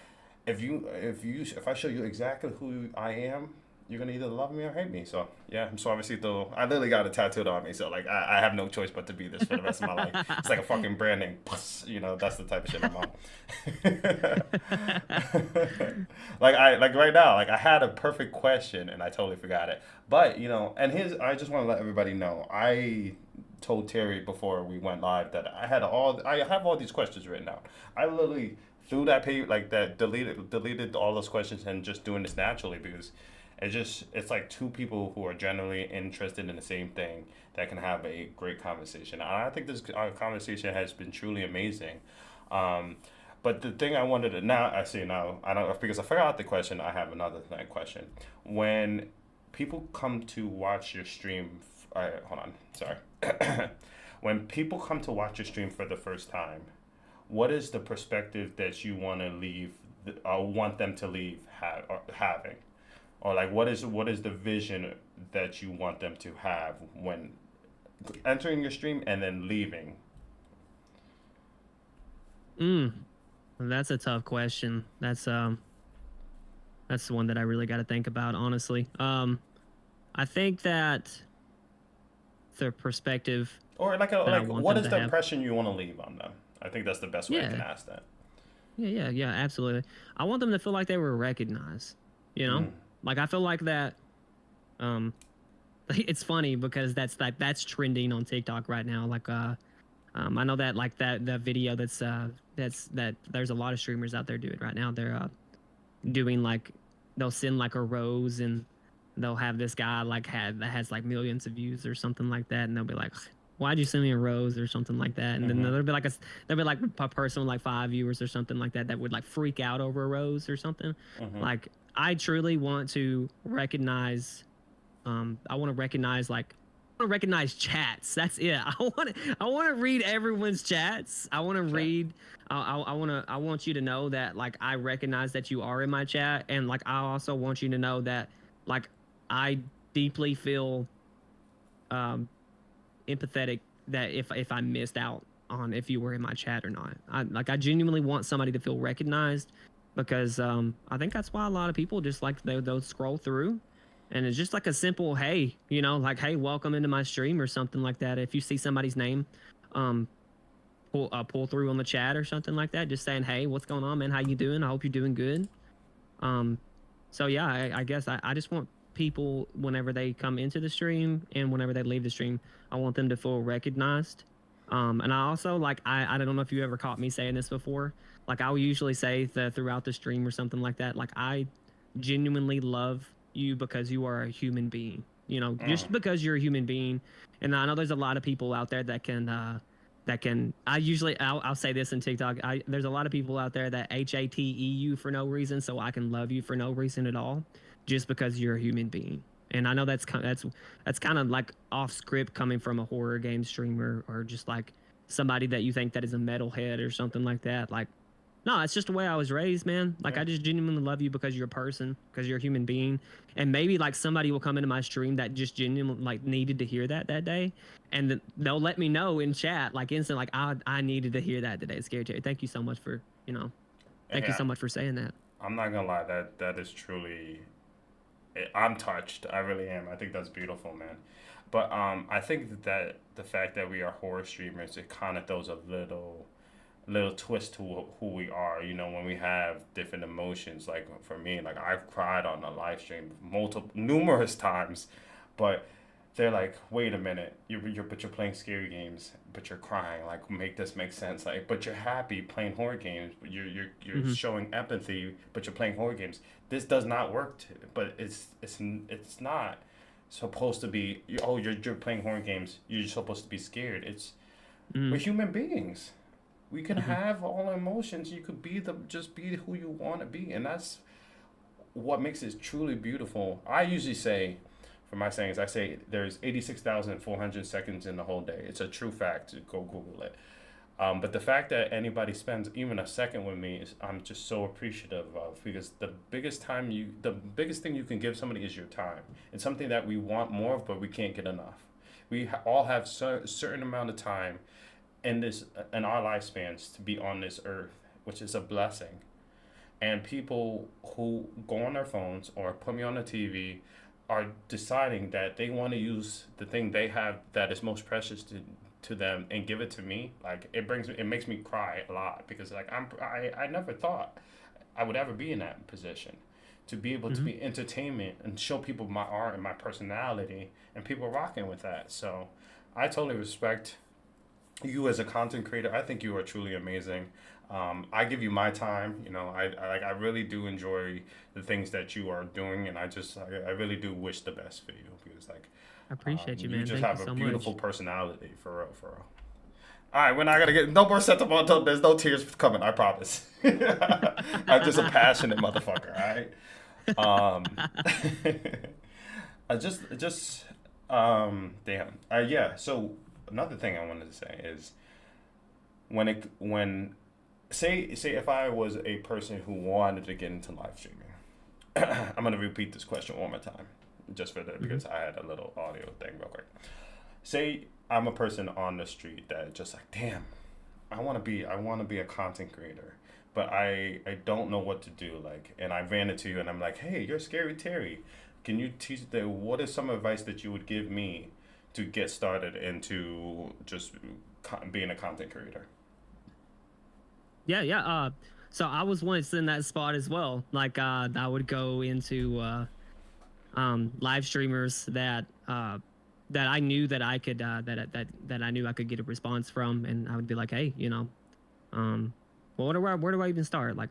if I show you exactly who I am, you're gonna either love me or hate me. So yeah, so obviously though I literally got it tattooed on me. So like I have no choice but to be this for the rest of my life. It's like a fucking brand name. You know, that's the type of shit I'm on. like right now, like I had a perfect question and I totally forgot it. But you know, and here's I just want to let everybody know I told Terry before we went live that I have all these questions written out. I literally through that page like that deleted all those questions and just doing this naturally because it's like two people who are generally interested in the same thing that can have a great conversation. And I think this conversation has been truly amazing. Um, but the thing I wanted to now I see now I don't because I forgot the question. I have another question. When people come to watch your stream, hold on, sorry. When people come to watch your stream for the first time, what is the perspective that you want to leave want them to leave having, or like what is the vision that you want them to have when entering your stream and then leaving? Mm, that's a tough question. That's the one that I really got to think about, honestly. I think that the perspective Or that I like want what them is to the have. impression you want to leave on them? I think that's the best way I can Yeah, ask that. yeah, absolutely. I want them to feel like they were recognized. You know, like I feel like that. Um, it's funny because that's trending on TikTok right now. Like, I know that like that video that there's a lot of streamers out there doing right now. They're doing like they'll send like a rose and they'll have this guy like had that has like millions of views or something like that, and they'll be like, "Why'd you send me a rose?" or something like that, and then Mm-hmm. there'll be like a person with like 5 viewers or something like that that would like freak out over a rose or something. Mm-hmm. Like I truly want to recognize I want to recognize like I want to recognize chats. That's it. I want to read everyone's chats. I want to Sure. read I want you to know that like I recognize that you are in my chat, and like I also want you to know that like I deeply feel um empathetic that if I missed out on if you were in my chat or not. I genuinely want somebody to feel recognized because I think that's why a lot of people just like they'll scroll through and it's just like a simple hey, you know, like hey, welcome into my stream or something like that. If you see somebody's name, um, pull through on the chat or something like that, just saying hey, what's going on, man? How you doing? I hope you're doing good. Um, so yeah, I guess I just want people whenever they come into the stream and whenever they leave the stream, I want them to feel recognized. And I also like I don't know if you ever caught me saying this before. Like I'll usually say that throughout the stream or something like that. Like I genuinely love you because you are a human being. You know, Mm. just because you're a human being. And I know there's a lot of people out there that can I'll say this in TikTok. There's a lot of people out there that hate you for no reason, so I can love you for no reason at all, just because you're a human being. And I know that's kind of like off script coming from a horror game streamer or just like somebody that you think that is a metalhead or something like that. Like no, it's just the way I was raised, man. Like Yeah. I just genuinely love you because you're a person, because you're a human being, and maybe like somebody will come into my stream that just genuinely like needed to hear that day, and they'll let me know in chat like instant like I needed to hear that today. Scaryterry, thank you so much for thank you Yeah. so much for saying that. I'm not gonna lie. That is truly. I'm touched. I really am. I think that's beautiful, man. But I think that the fact that we are horror streamers, it kind of throws a little little twist to who we are. You know, when we have different emotions. Like for me, like I've cried on a live stream numerous times, but they're like, wait a minute, but you're playing scary games, but you're crying. Like, make this make sense. Like, but you're happy playing horror games, but you're Hmm. showing empathy, but you're playing horror games. This does not work. But it's not supposed to be. Oh, you're playing horror games. You're supposed to be scared. We're Hmm. human beings. We can Hmm. have all emotions. You could just be who you want to be, and that's what makes it truly beautiful. I usually say, for my sayings, I say there's 86,400 seconds in the whole day. It's a true fact. Go Google it. But the fact that anybody spends even a second with me is I'm just so appreciative of, because the biggest thing you can give somebody is your time. It's something that we want more of, but we can't get enough. All have certain amount of time in our lifespans to be on this earth, which is a blessing. And people who go on their phones or put me on the TV are deciding that they want to use the thing they have that is most precious to them and give it to me. Like it makes me cry a lot, because like I never thought I would ever be in that position, to be able to Hmm. be entertainment and show people my art and my personality, and people rocking with that. So I totally respect you as a content creator. I think you are truly amazing. I give you my time. You know, I really do enjoy the things that you are doing, and I really do wish the best for you, because like I appreciate you, you man. just Thank you have a so beautiful much. personality, for real, for real. All right, we're not gonna get no more sentimental. There's no tears coming. I promise. I'm just a passionate motherfucker. All right. Um, damn. Yeah. So another thing I wanted to say is when say if I was a person who wanted to get into live streaming, I'm gonna repeat this question one more time, just for the Hmm. because I had a little audio thing real quick. Say I'm a person on the street that just like, damn, I want to be a content creator, but I don't know what to do. Like, and I ran into you, and I'm like, hey, you're Scary Terry. Can you teach what is some advice that you would give me to get started into just being a content creator? Yeah, yeah. So I was once in that spot as well. Like, I would go into live streamers that I knew that I could that I knew I could get a response from, and I would be like, hey, um, well, where do I even start? Like,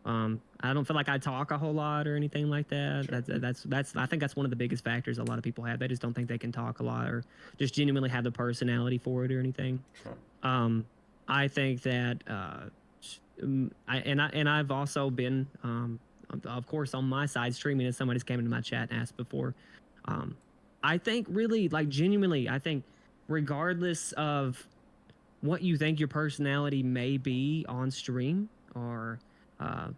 I don't feel like I talk a whole lot or anything like that. Sure. That's I think that's one of the biggest factors a lot of people have. They just don't think they can talk a lot or just genuinely have the personality for it or anything. Sure. Um, I think that I've also been of course on my side streaming, as somebody's came into my chat and asked before. Um, I think really, like, genuinely, I think regardless of what you think your personality may be on stream, or uh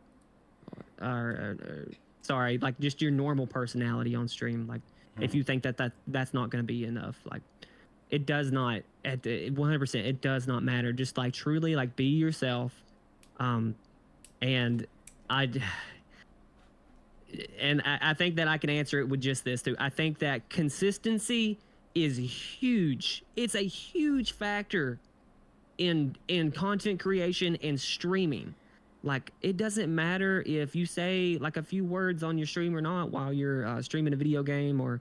or sorry, like just your normal personality on stream, like if Hmm. you think that's not going to be enough, like it does not, at the 100%, it does not matter. Just like truly like be yourself. um and I I think that I can answer it with just this too. I think that consistency is huge. It's a huge factor in content creation and streaming. Like, it doesn't matter if you say like a few words on your stream or not while you're streaming a video game, or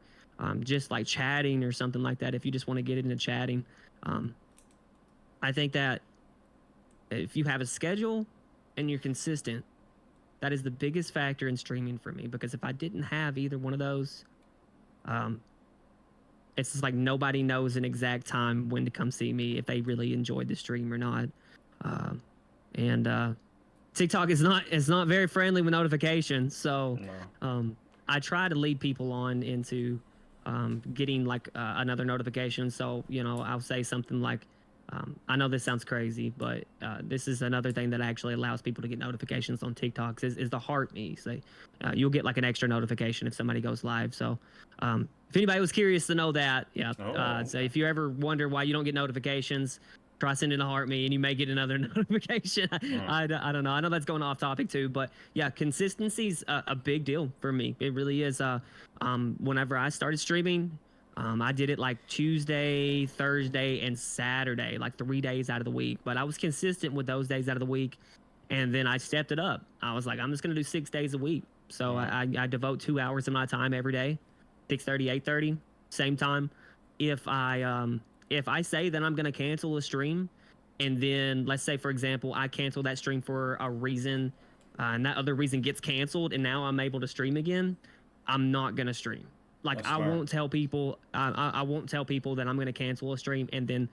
just like chatting or something like that. If you just want to get into chatting, um, I think that if you have a schedule and you're consistent, that is the biggest factor in streaming for me. Because if I didn't have either one of those, um, it's just like nobody knows an exact time when to come see me if they really enjoyed the stream or not. Um, and TikTok is not very friendly with notifications, so No. um, I try to lead people on into getting like another notification. So I'll say something like, I know this sounds crazy, but this is another thing that actually allows people to get notifications on TikToks is the heart me. So you'll get like an extra notification if somebody goes live. So if anybody was curious to know that, yeah. Oh, So okay. if you ever wonder why you don't get notifications, try sending a heart me and you may get another notification. Mm. I don't know. I know that's going off topic too, but yeah, consistency's a big deal for me. It really is. Whenever I started streaming, I did it like Tuesday, Thursday, and Saturday, like 3 days out of the week. But I was consistent with those days out of the week. And then I stepped it up. I was like, I'm just going to do 6 days a week. So I devote 2 hours of my time every day, 6:30, 8:30, same time. If I say that I'm going to cancel a stream, and then let's say, for example, I cancel that stream for a reason, and that other reason gets canceled, and now I'm able to stream again, I'm not going to stream. Like, That's I smart. won't tell people. I won't tell people that I'm going to cancel a stream and then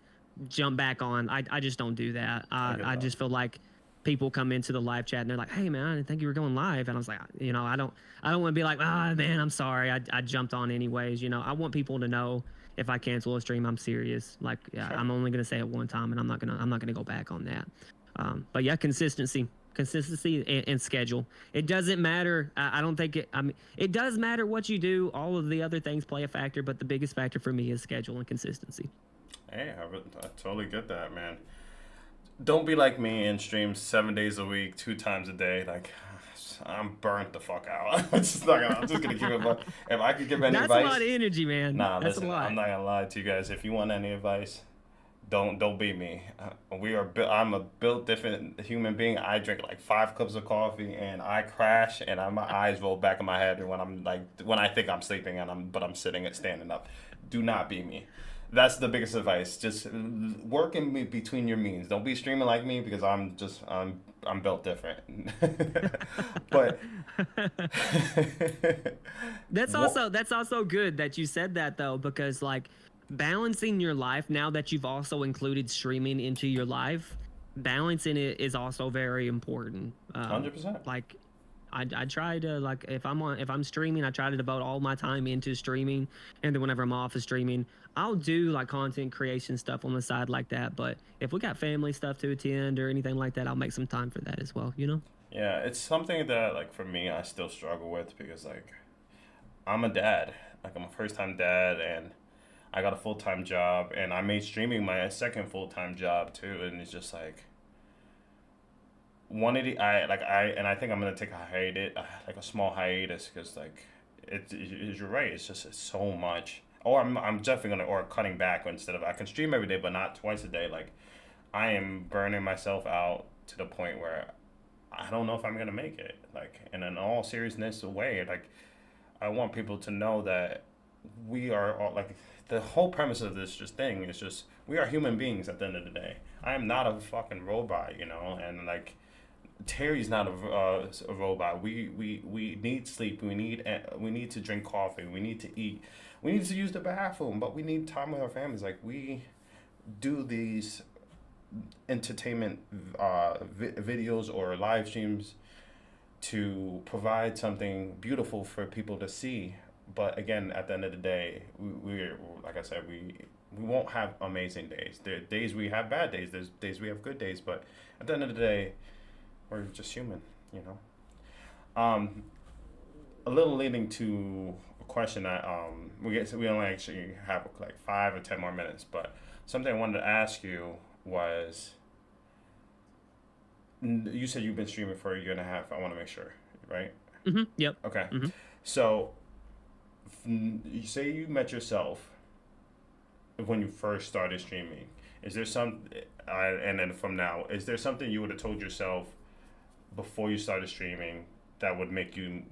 jump back on. I just don't do that. I just feel like people come into the live chat and they're like, "Hey man, I didn't think you were going live," and I was like, I don't want to be like, "Ah man, I'm sorry, I jumped on anyways." I want people to know if I cancel a stream, I'm serious. Like, yeah, Sure. I'm only gonna say it one time, and I'm not gonna go back on that. But yeah, consistency and schedule. It doesn't matter. I don't think it. I mean, it does matter what you do. All of the other things play a factor, but the biggest factor for me is schedule and consistency. Hey, I totally get that, man. Don't be like me and stream 7 days a week, 2 times a day. Like, I'm burnt the fuck out. I'm just gonna give it. If I could give any That's advice, a lot of energy, man. nah, That's listen, a lot. I'm not gonna lie to you guys. If you want any advice, don't be me. I'm a built different human being. I drink like 5 cups of coffee and I crash and my eyes roll back in my head when I think I'm sleeping but I'm sitting and standing up. Do not be me. That's the biggest advice. Just work in between your means. Don't be streaming like me because I'm built different. But That's also good that you said that though, because like balancing your life now that you've also included streaming into your life, balancing it is also very important. 100%. Like I try to, like, if I'm streaming, I try to devote all my time into streaming, and then whenever I'm off of streaming, I'll do like content creation stuff on the side like that. But if we got family stuff to attend or anything like that, I'll make some time for that as well. Yeah, it's something that like for me I still struggle with because like I'm a dad. Like I'm a first time dad and I got a full time job and I made streaming my second full time job too, and it's just like I think I'm gonna take a hiatus, like a small hiatus, because like you're right. It's so much. Or I'm definitely gonna or cutting back instead of I can stream every day, but not twice a day. Like I am burning myself out to the point where I don't know if I'm gonna make it. Like, and in all seriousness way, like I want people to know that we are all like the whole premise of this just thing is just we are human beings at the end of the day. I am not a fucking robot, and like Terry's not a robot. We need sleep. We need to drink coffee. We need to eat. We need to use the bathroom. But we need time with our families. Like we do these entertainment videos or live streams to provide something beautiful for people to see. But again, at the end of the day, we're like I said, we won't have amazing days. There are days we have bad days. There's days we have good days. But at the end of the day, we're just human. A little leading to a question that we only actually have like 5 or 10 more minutes, but something I wanted to ask you was, you said you've been streaming for a year and a half. I want to make sure, right? Mm-hmm. Yep. Okay. Mm-hmm. So, you say you met yourself when you first started streaming. Is there and then from now, is there something you would have told yourself before you started streaming that would make you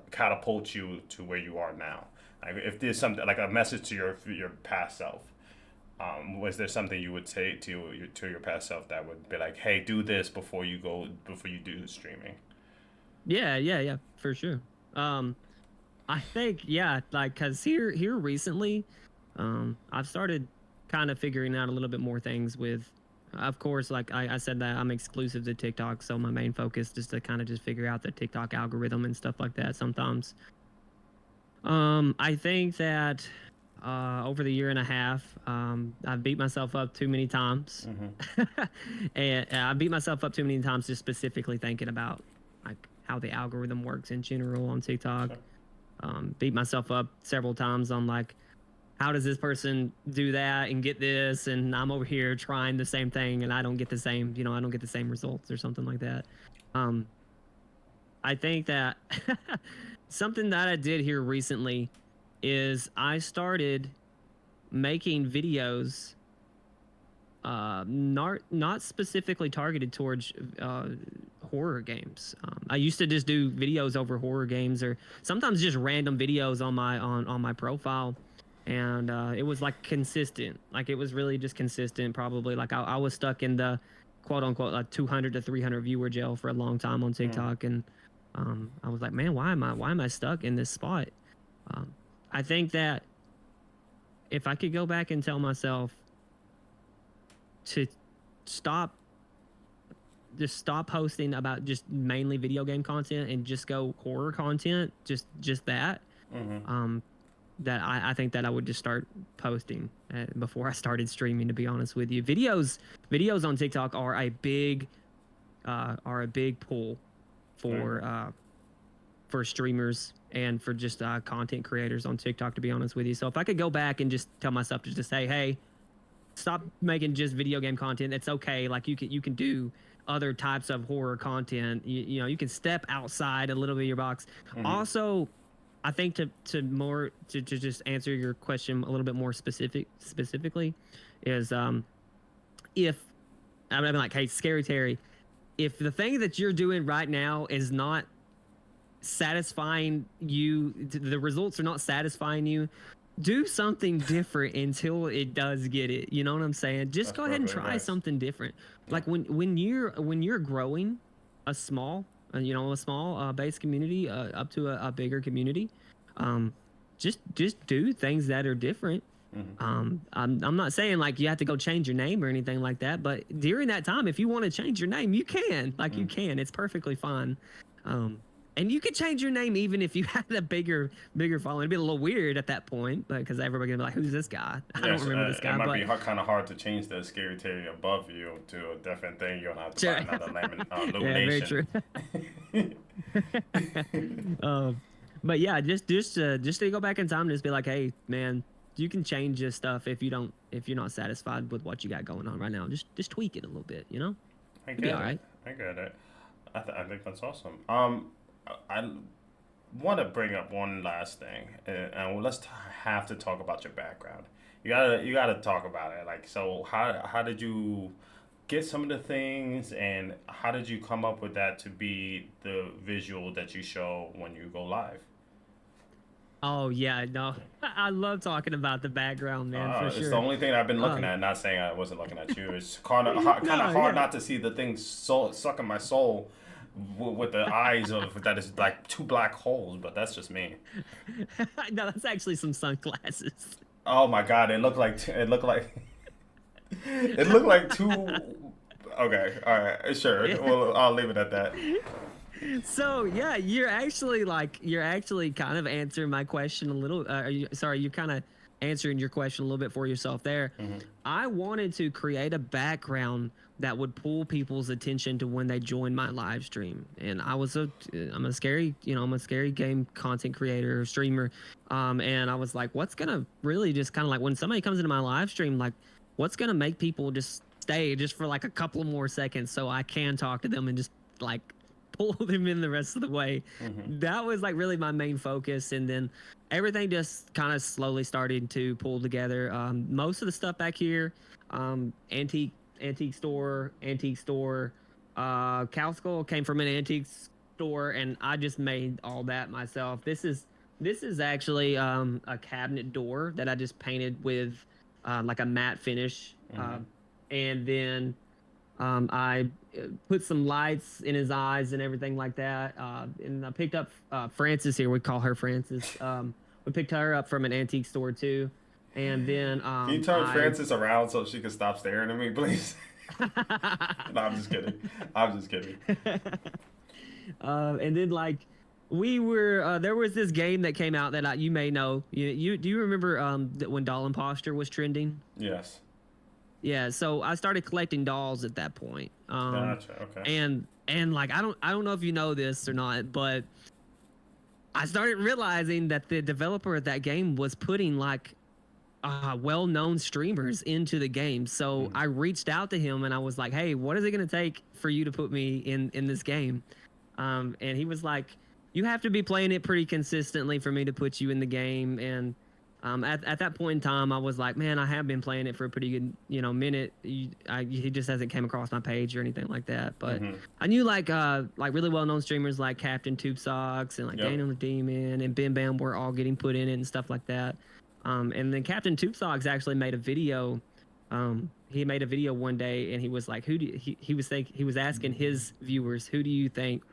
catapult you to where you are now? Like if there's something like a message to your past self, was there something you would say to your past self that would be like, hey, do this before you do streaming? Yeah, for sure. I think, yeah, like, cause here recently, I've started kind of figuring out a little bit more things with, of course, like I said that I'm exclusive to TikTok, so my main focus is to kind of just figure out the TikTok algorithm and stuff like that sometimes. I think that over the year and a half, I've beat myself up too many times. Mm-hmm. And I beat myself up too many times just specifically thinking about like how the algorithm works in general on TikTok. Sure. Beat myself up several times on like, how does this person do that and get this, and I'm over here trying the same thing and I don't get the same, I don't get the same results or something like that. I think that something that I did here recently is I started making videos, not specifically targeted towards horror games. I used to just do videos over horror games, or sometimes just random videos on my profile, and it was like consistent. Like it was really just consistent. Probably like I was stuck in the quote unquote like 200 to 300 viewer jail for a long time on TikTok, and I was like, man, why am I stuck in this spot? I think that if I could go back and tell myself to stop posting about just mainly video game content and just go horror content, just that, that I think that I would just start posting before I started streaming, to be honest with you. Videos on TikTok are a big pull for streamers and for just content creators on TikTok, to be honest with you. So if I could go back and just tell myself to just say, hey, stop making just video game content. It's okay. Like you can do other types of horror content. You know, you can step outside a little bit of your box. Also, I think to just answer your question a little bit more specifically is if I'm like, hey, Scaryterry, if the thing that you're doing right now is not satisfying you, the results are not satisfying you, do something different until it does get it. You know what I'm saying? Just go ahead and try something different. Like when you're growing a small base community up to a bigger community, just do things that are different. I'm not saying like you have to go change your name or anything like that, but during that time, if you want to change your name, you can. Like you can. It's perfectly fine. And you could change your name even if you had a bigger following. It'd be a little weird at that point, but because everybody's gonna be like, "Who's this guy?" I don't remember this guy. It might be kind of hard to change the Scaryterry above you to a different thing. You don't have to buy another name and illumination. Yeah, very true. But yeah, just to go back in time, just be like, "Hey, man, you can change this stuff if you're not satisfied with what you got going on right now. Just tweak it a little bit, you know." I get it. All right. I get it. I think that's awesome. I want to bring up one last thing, and let's have to talk about your background. You gotta talk about it. Like, so how did you get some of the things, and how did you come up with that to be the visual that you show when you go live? Oh yeah, no, I love talking about the background, man. For sure. It's the only thing I've been looking at. Not saying I wasn't looking at you. It's kind of hard not to see the thing sucking my soul with the eyes of that is like two black holes, but that's just me. No, that's actually some sunglasses. Oh my god, it looked like two. Okay, all right, sure. Yeah. Well, I'll leave it at that. So yeah, you're actually kind of answering my question a little. You're kind of answering your question a little bit for yourself there. I wanted to create a background that would pull people's attention to when they join my live stream. And I'm a scary game content creator, streamer. And I was like, what's gonna really just kind of like when somebody comes into my live stream, like what's gonna make people just stay just for like a couple more seconds so I can talk to them and just like pull them in the rest of the way. That was like really my main focus. And then everything just kind of slowly started to pull together. Most of the stuff back here, antique store. Cow Skull came from an antique store, and I just made all that myself. This is actually a cabinet door that I just painted with like a matte finish, and then I put some lights in his eyes and everything like that. And I picked up Frances here. We call her Frances. We picked her up from an antique store too. And then can you turn Frances around so she can stop staring at me, please? No, I'm just kidding. And then like we were there was this game that came out that you may know. You do you remember when Doll Imposter was trending? Yes. Yeah, so I started collecting dolls at that point. Gotcha. Okay. And like I don't know if you know this or not, but I started realizing that the developer of that game was putting like well-known streamers into the game. So I reached out to him and I was like, hey, what is it going to take for you to put me in this game? And he was like, you have to be playing it pretty consistently for me to put you in the game. And at that point in time, I was like, man, I have been playing it for a pretty good, minute. He just hasn't came across my page or anything like that. But I knew like really well known streamers like Captain Tube Socks and like Yep. Daniel the Demon and Bim Bam were all getting put in it and stuff like that. And then Captain Tube Socks actually made a video. He made a video one day and he was like, he was asking his viewers, who do you think,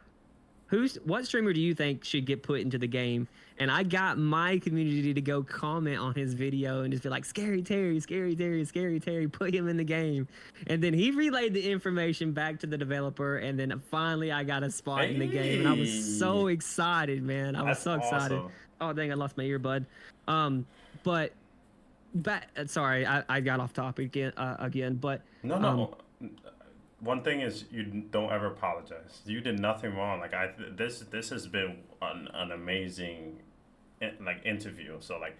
what streamer do you think should get put into the game? And I got my community to go comment on his video and just be like, Scaryterry, put him in the game. And then he relayed the information back to the developer, and then finally I got a spot in the game, and I was so excited, man. I was so excited. Awesome. Oh dang, I lost my earbud. But sorry, I got off topic again, but No. One thing is you don't ever apologize. You did nothing wrong. Like this has been an amazing interview. So like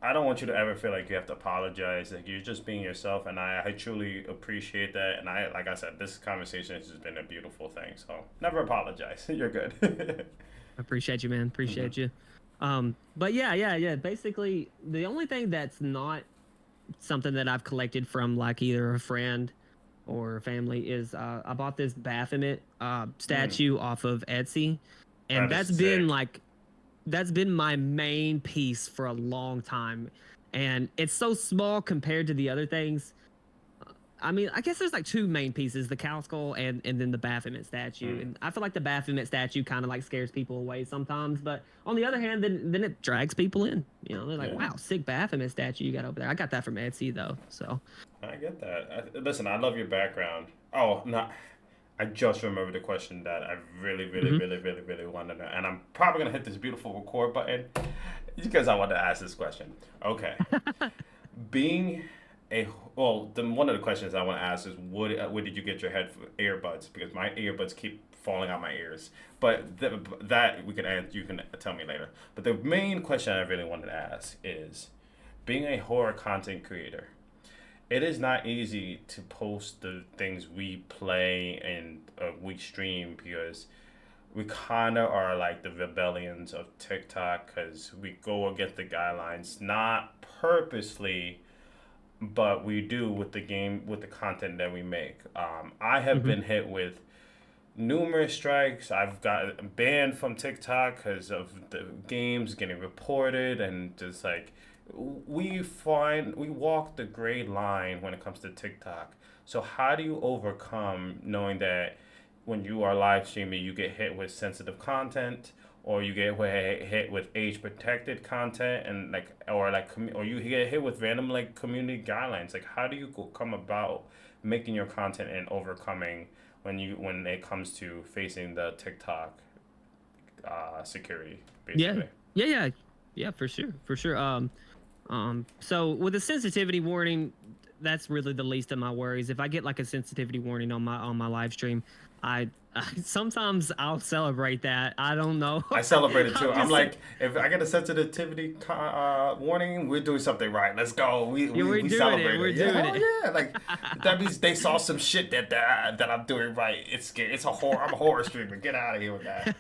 I don't want you to ever feel like you have to apologize. Like you're just being yourself, and I truly appreciate that. And like I said, this conversation has just been a beautiful thing. So never apologize. You're good. I appreciate you, man. Appreciate you. But yeah. Basically, the only thing that's not something that I've collected from like either a friend or family is I bought this Baphomet statue off of Etsy, and that's been my main piece for a long time, and it's so small compared to the other things. I mean, I guess there's like two main pieces, the cow skull and then the Baphomet statue. And I feel like the Baphomet statue kind of like scares people away sometimes. But on the other hand, then it drags people in. You know, they're like, wow, sick Baphomet statue you got over there. I got that from Etsy, though. So I get that. Listen, I love your background. Oh, no. I just remembered the question that I really wanted to know. And I'm probably going to hit this beautiful record button because I wanted to ask this question. Okay. One of the questions I want to ask is, where did you get your earbuds? Because my earbuds keep falling out my ears. But that we can answer, you can tell me later. But the main question I really wanted to ask is, being a horror content creator, it is not easy to post the things we play and we stream, because we kind of are like the rebellions of TikTok, because we go against the guidelines, not purposely, but we do with the content that we make. I have been hit with numerous strikes. I've got banned from TikTok because of the games getting reported, and just like we walk the gray line when it comes to TikTok. So how do you overcome knowing that when you are live streaming, you get hit with sensitive content, or you get hit with age protected content, and or you get hit with random like community guidelines? Like, how do you come about making your content and overcoming when it comes to facing the TikTok security, basically? Yeah, for sure. So with a sensitivity warning, that's really the least of my worries. If I get like a sensitivity warning on my live stream, I sometimes I'll celebrate that. I don't know. I celebrate it too. I'm like, if I get a sensitivity warning, we're doing something right. Let's go. We celebrate it. We're doing it. Yeah, like that means they saw some shit that I'm doing right. It's scary. It's a horror. I'm a horror streamer. Get out of here with that.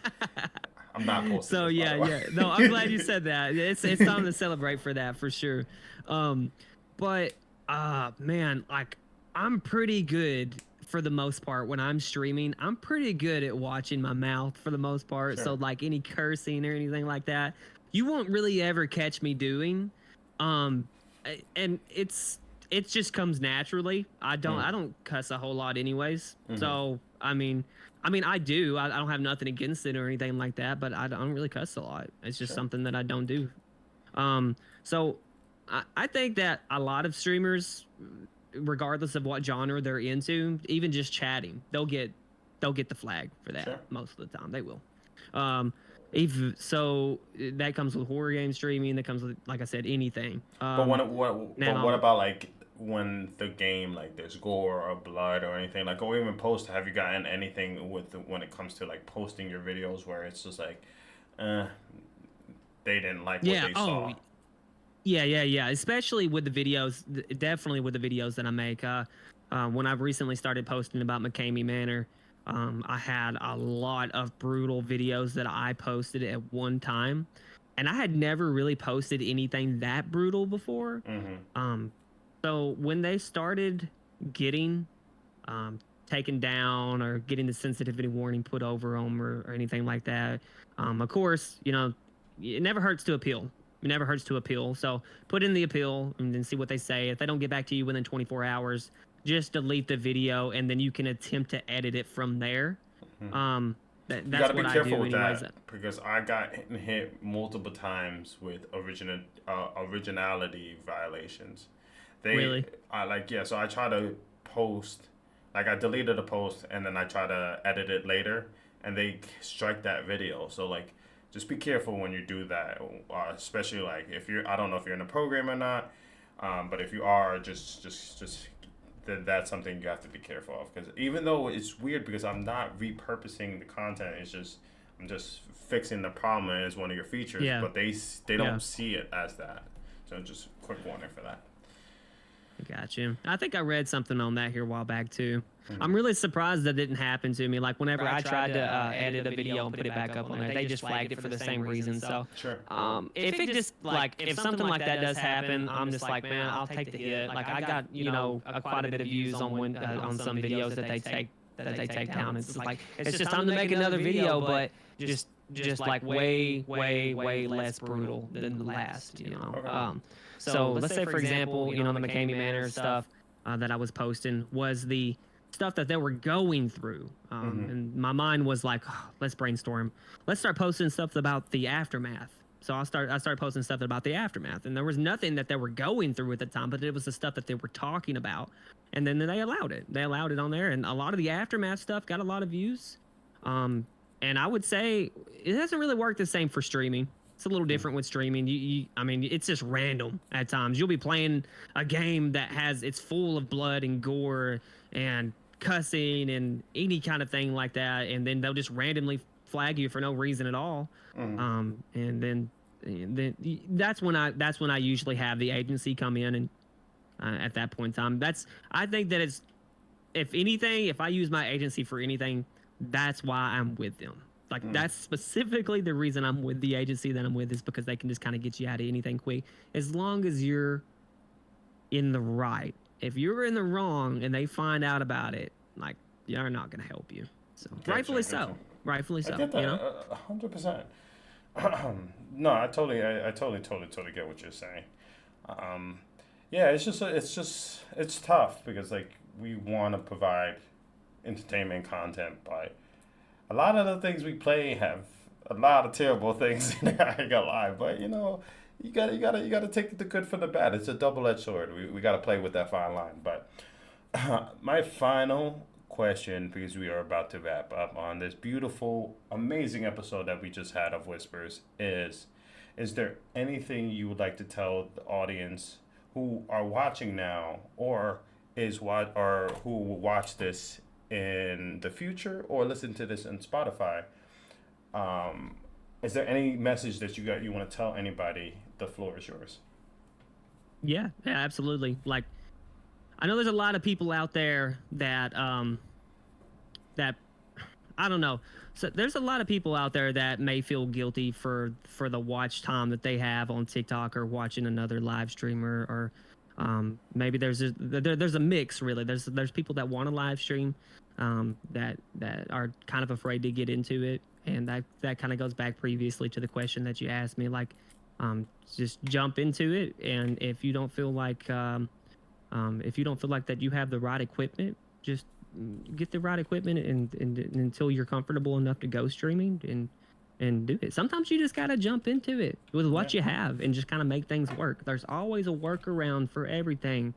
I'm not posting. So this, yeah. No, I'm glad you said that. It's time to celebrate for that for sure. But man, like I'm pretty good for the most part when I'm streaming. I'm pretty good at watching my mouth for the most part. Sure. So like any cursing or anything like that, you won't really ever catch me doing. And it just comes naturally. I don't cuss a whole lot anyways. So I mean I do. I don't have nothing against it or anything like that, but I don't really cuss a lot. It's just something that I don't do. So I think that a lot of streamers, regardless of what genre they're into, even just chatting, they'll get the flag for that. Sure. Most of the time they will. So that comes with horror game streaming. That comes with, like I said, anything. But what about like when the game, like there's gore or blood or anything, like, or even post? Have you gotten anything when it comes to like posting your videos where it's just like, they didn't like what they saw? Yeah. Especially with the videos, definitely with the videos that I make. When I've recently started posting about McCamey Manor, I had a lot of brutal videos that I posted at one time, and I had never really posted anything that brutal before. Mm-hmm. Um, so when they started getting um, taken down or getting the sensitivity warning put over them or anything like that, of course, it never hurts to appeal. It never hurts to appeal. So put in the appeal and then see what they say. If they don't get back to you within 24 hours, just delete the video and then you can attempt to edit it from there. Mm-hmm. Um, You got that's to be what I careful do, with anyways. that because I got hit multiple times with originality violations. They, Really? I like, yeah. So I try to post, like I deleted a post and then I try to edit it later, and they strike that video. So like, just be careful when you do that, especially like if you're. I don't know if you're in a program or not, but if you are, just then that's something you have to be careful of because even though it's weird because I'm not repurposing the content, it's just I'm just fixing the problem as one of your features, Yeah. but they Yeah. don't see it as that. So just quick warning for that. Got you. I think I read something on that here a while back too. Mm-hmm. I'm really surprised that didn't happen to me. Like whenever I tried to edit a video and put it back up on there, they just flagged it for the same reason. So, Sure. if it just like if something like that does happen, I'm just like, man, I'll take the hit. Like I got quite a bit of views on some videos that they take down. It's just like it's just time to make another video, but just like way less brutal than the last. Okay. So let's say, for example, the McCamey Manor stuff that I was posting was the stuff that they were going through. And my mind was like, oh, let's brainstorm. Let's start posting stuff about the aftermath. So I started posting stuff about the aftermath. And there was nothing that they were going through at the time, but it was the stuff that they were talking about. And then they allowed it. They allowed it on there. And a lot of the aftermath stuff got a lot of views. And I would say it doesn't really work the same for streaming. It's a little different with streaming. I mean, it's just random at times. You'll be playing a game that it's full of blood and gore and cussing and any kind of thing like that, and then they'll just randomly flag you for no reason at all. And then that's when I usually have the agency come in and at that point in time, I think that it's, if anything, if I use my agency for anything, that's why I'm with them. Like that's specifically the reason I'm with the agency that I'm with, is because they can just kind of get you out of anything quick as long as you're in the right. If you're in the wrong and they find out about it, like they're not going to help you. So rightfully so. Rightfully so. I get that 100%. No, I totally get what you're saying. Yeah, it's tough because like we want to provide entertainment content, but a lot of the things we play have a lot of terrible things in it. I ain't gonna lie, but you gotta take the good from the bad. It's a double-edged sword. We gotta play with that fine line. But my final question, because we are about to wrap up on this beautiful, amazing episode that we just had of Whispers, is there anything you would like to tell the audience who are watching now, or who will watch this in the future or listen to this on Spotify? Is there any message that you want to tell anybody? The floor is yours. Yeah, absolutely. Like, I know there's a lot of people out there that I don't know. So there's a lot of people out there that may feel guilty for the watch time that they have on TikTok or watching another live streamer, or maybe there's a mix really. There's people that want to live stream that are kind of afraid to get into it, and that kind of goes back previously to the question that you asked me, like just jump into it, and if you don't feel like that you have the right equipment, just get the right equipment and until you're comfortable enough to go streaming and do it. Sometimes you just got to jump into it with what you have and just kind of make things work. There's always a workaround for everything.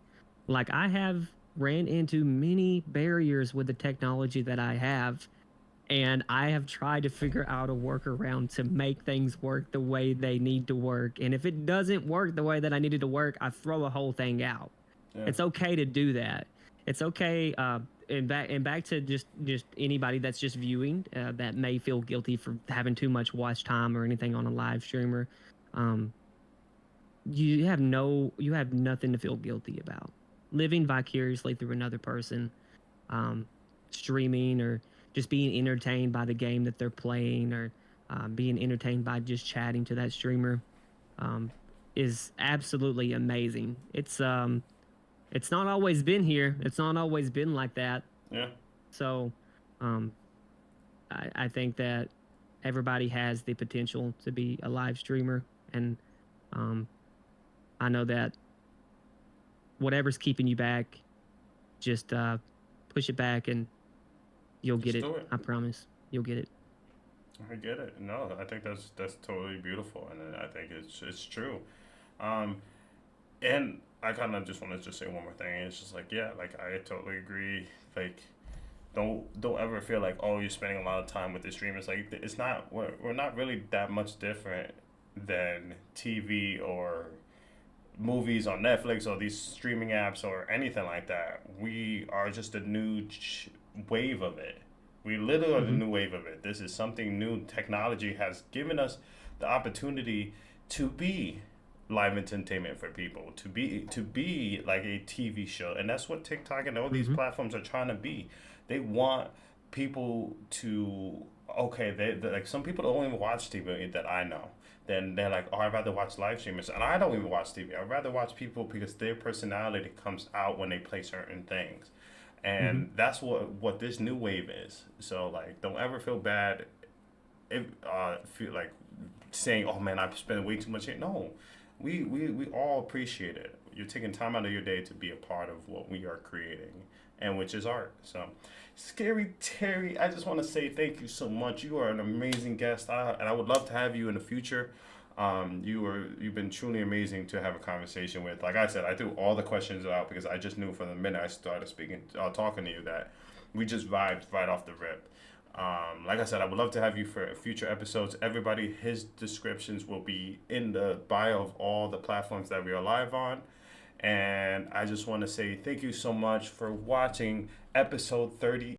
Like, I have ran into many barriers with the technology that I have, and I have tried to figure out a workaround to make things work the way they need to work. And if it doesn't work the way that I needed to work, I throw the whole thing out. Yeah. It's okay to do that. It's okay. And back to just anybody that's just viewing that may feel guilty for having too much watch time or anything on a live streamer. You have nothing to feel guilty about. Living vicariously through another person, streaming or just being entertained by the game that they're playing, or being entertained by just chatting to that streamer, um, is absolutely amazing. It's not always been here. It's not always been like that. Yeah. So um, I think that everybody has the potential to be a live streamer, and um, I know that whatever's keeping you back, just push it back, and you'll get Just it. do it. I promise, you'll get it. I get it. No, I think that's totally beautiful, and I think it's true. Um, and I kind of just want to just say one more thing. It's just like, yeah, like I totally agree. Like, don't ever feel like, oh, you're spending a lot of time with the streamers. Like, it's not, we're not really that much different than TV or movies on Netflix or these streaming apps or anything like that. We are just a new wave of it. We literally are the Hmm. new wave of it. This is something new. Technology has given us the opportunity to be live entertainment for people, to be like a TV show, and that's what TikTok and all these Hmm. platforms are trying to be. They want people to, okay, they like, some people don't even watch TV that I know. Then they're like, oh, I'd rather watch live streamers, and I don't even watch TV. I'd rather watch people because their personality comes out when they play certain things, Hmm. and that's what this new wave is. So like, don't ever feel bad if feel like saying, "Oh man, I spend way too much here." No, we all appreciate it. You're taking time out of your day to be a part of what we are creating, and which is art. So, Scary Terry, I just want to say thank you so much. You are an amazing guest, and I would love to have you in the future. You've been truly amazing to have a conversation with. Like I said, I threw all the questions out because I just knew from the minute I started speaking, talking to you, that we just vibed right off the rip. Like I said, I would love to have you for future episodes. Everybody, his descriptions will be in the bio of all the platforms that we are live on. And I just want to say thank you so much for watching episode 30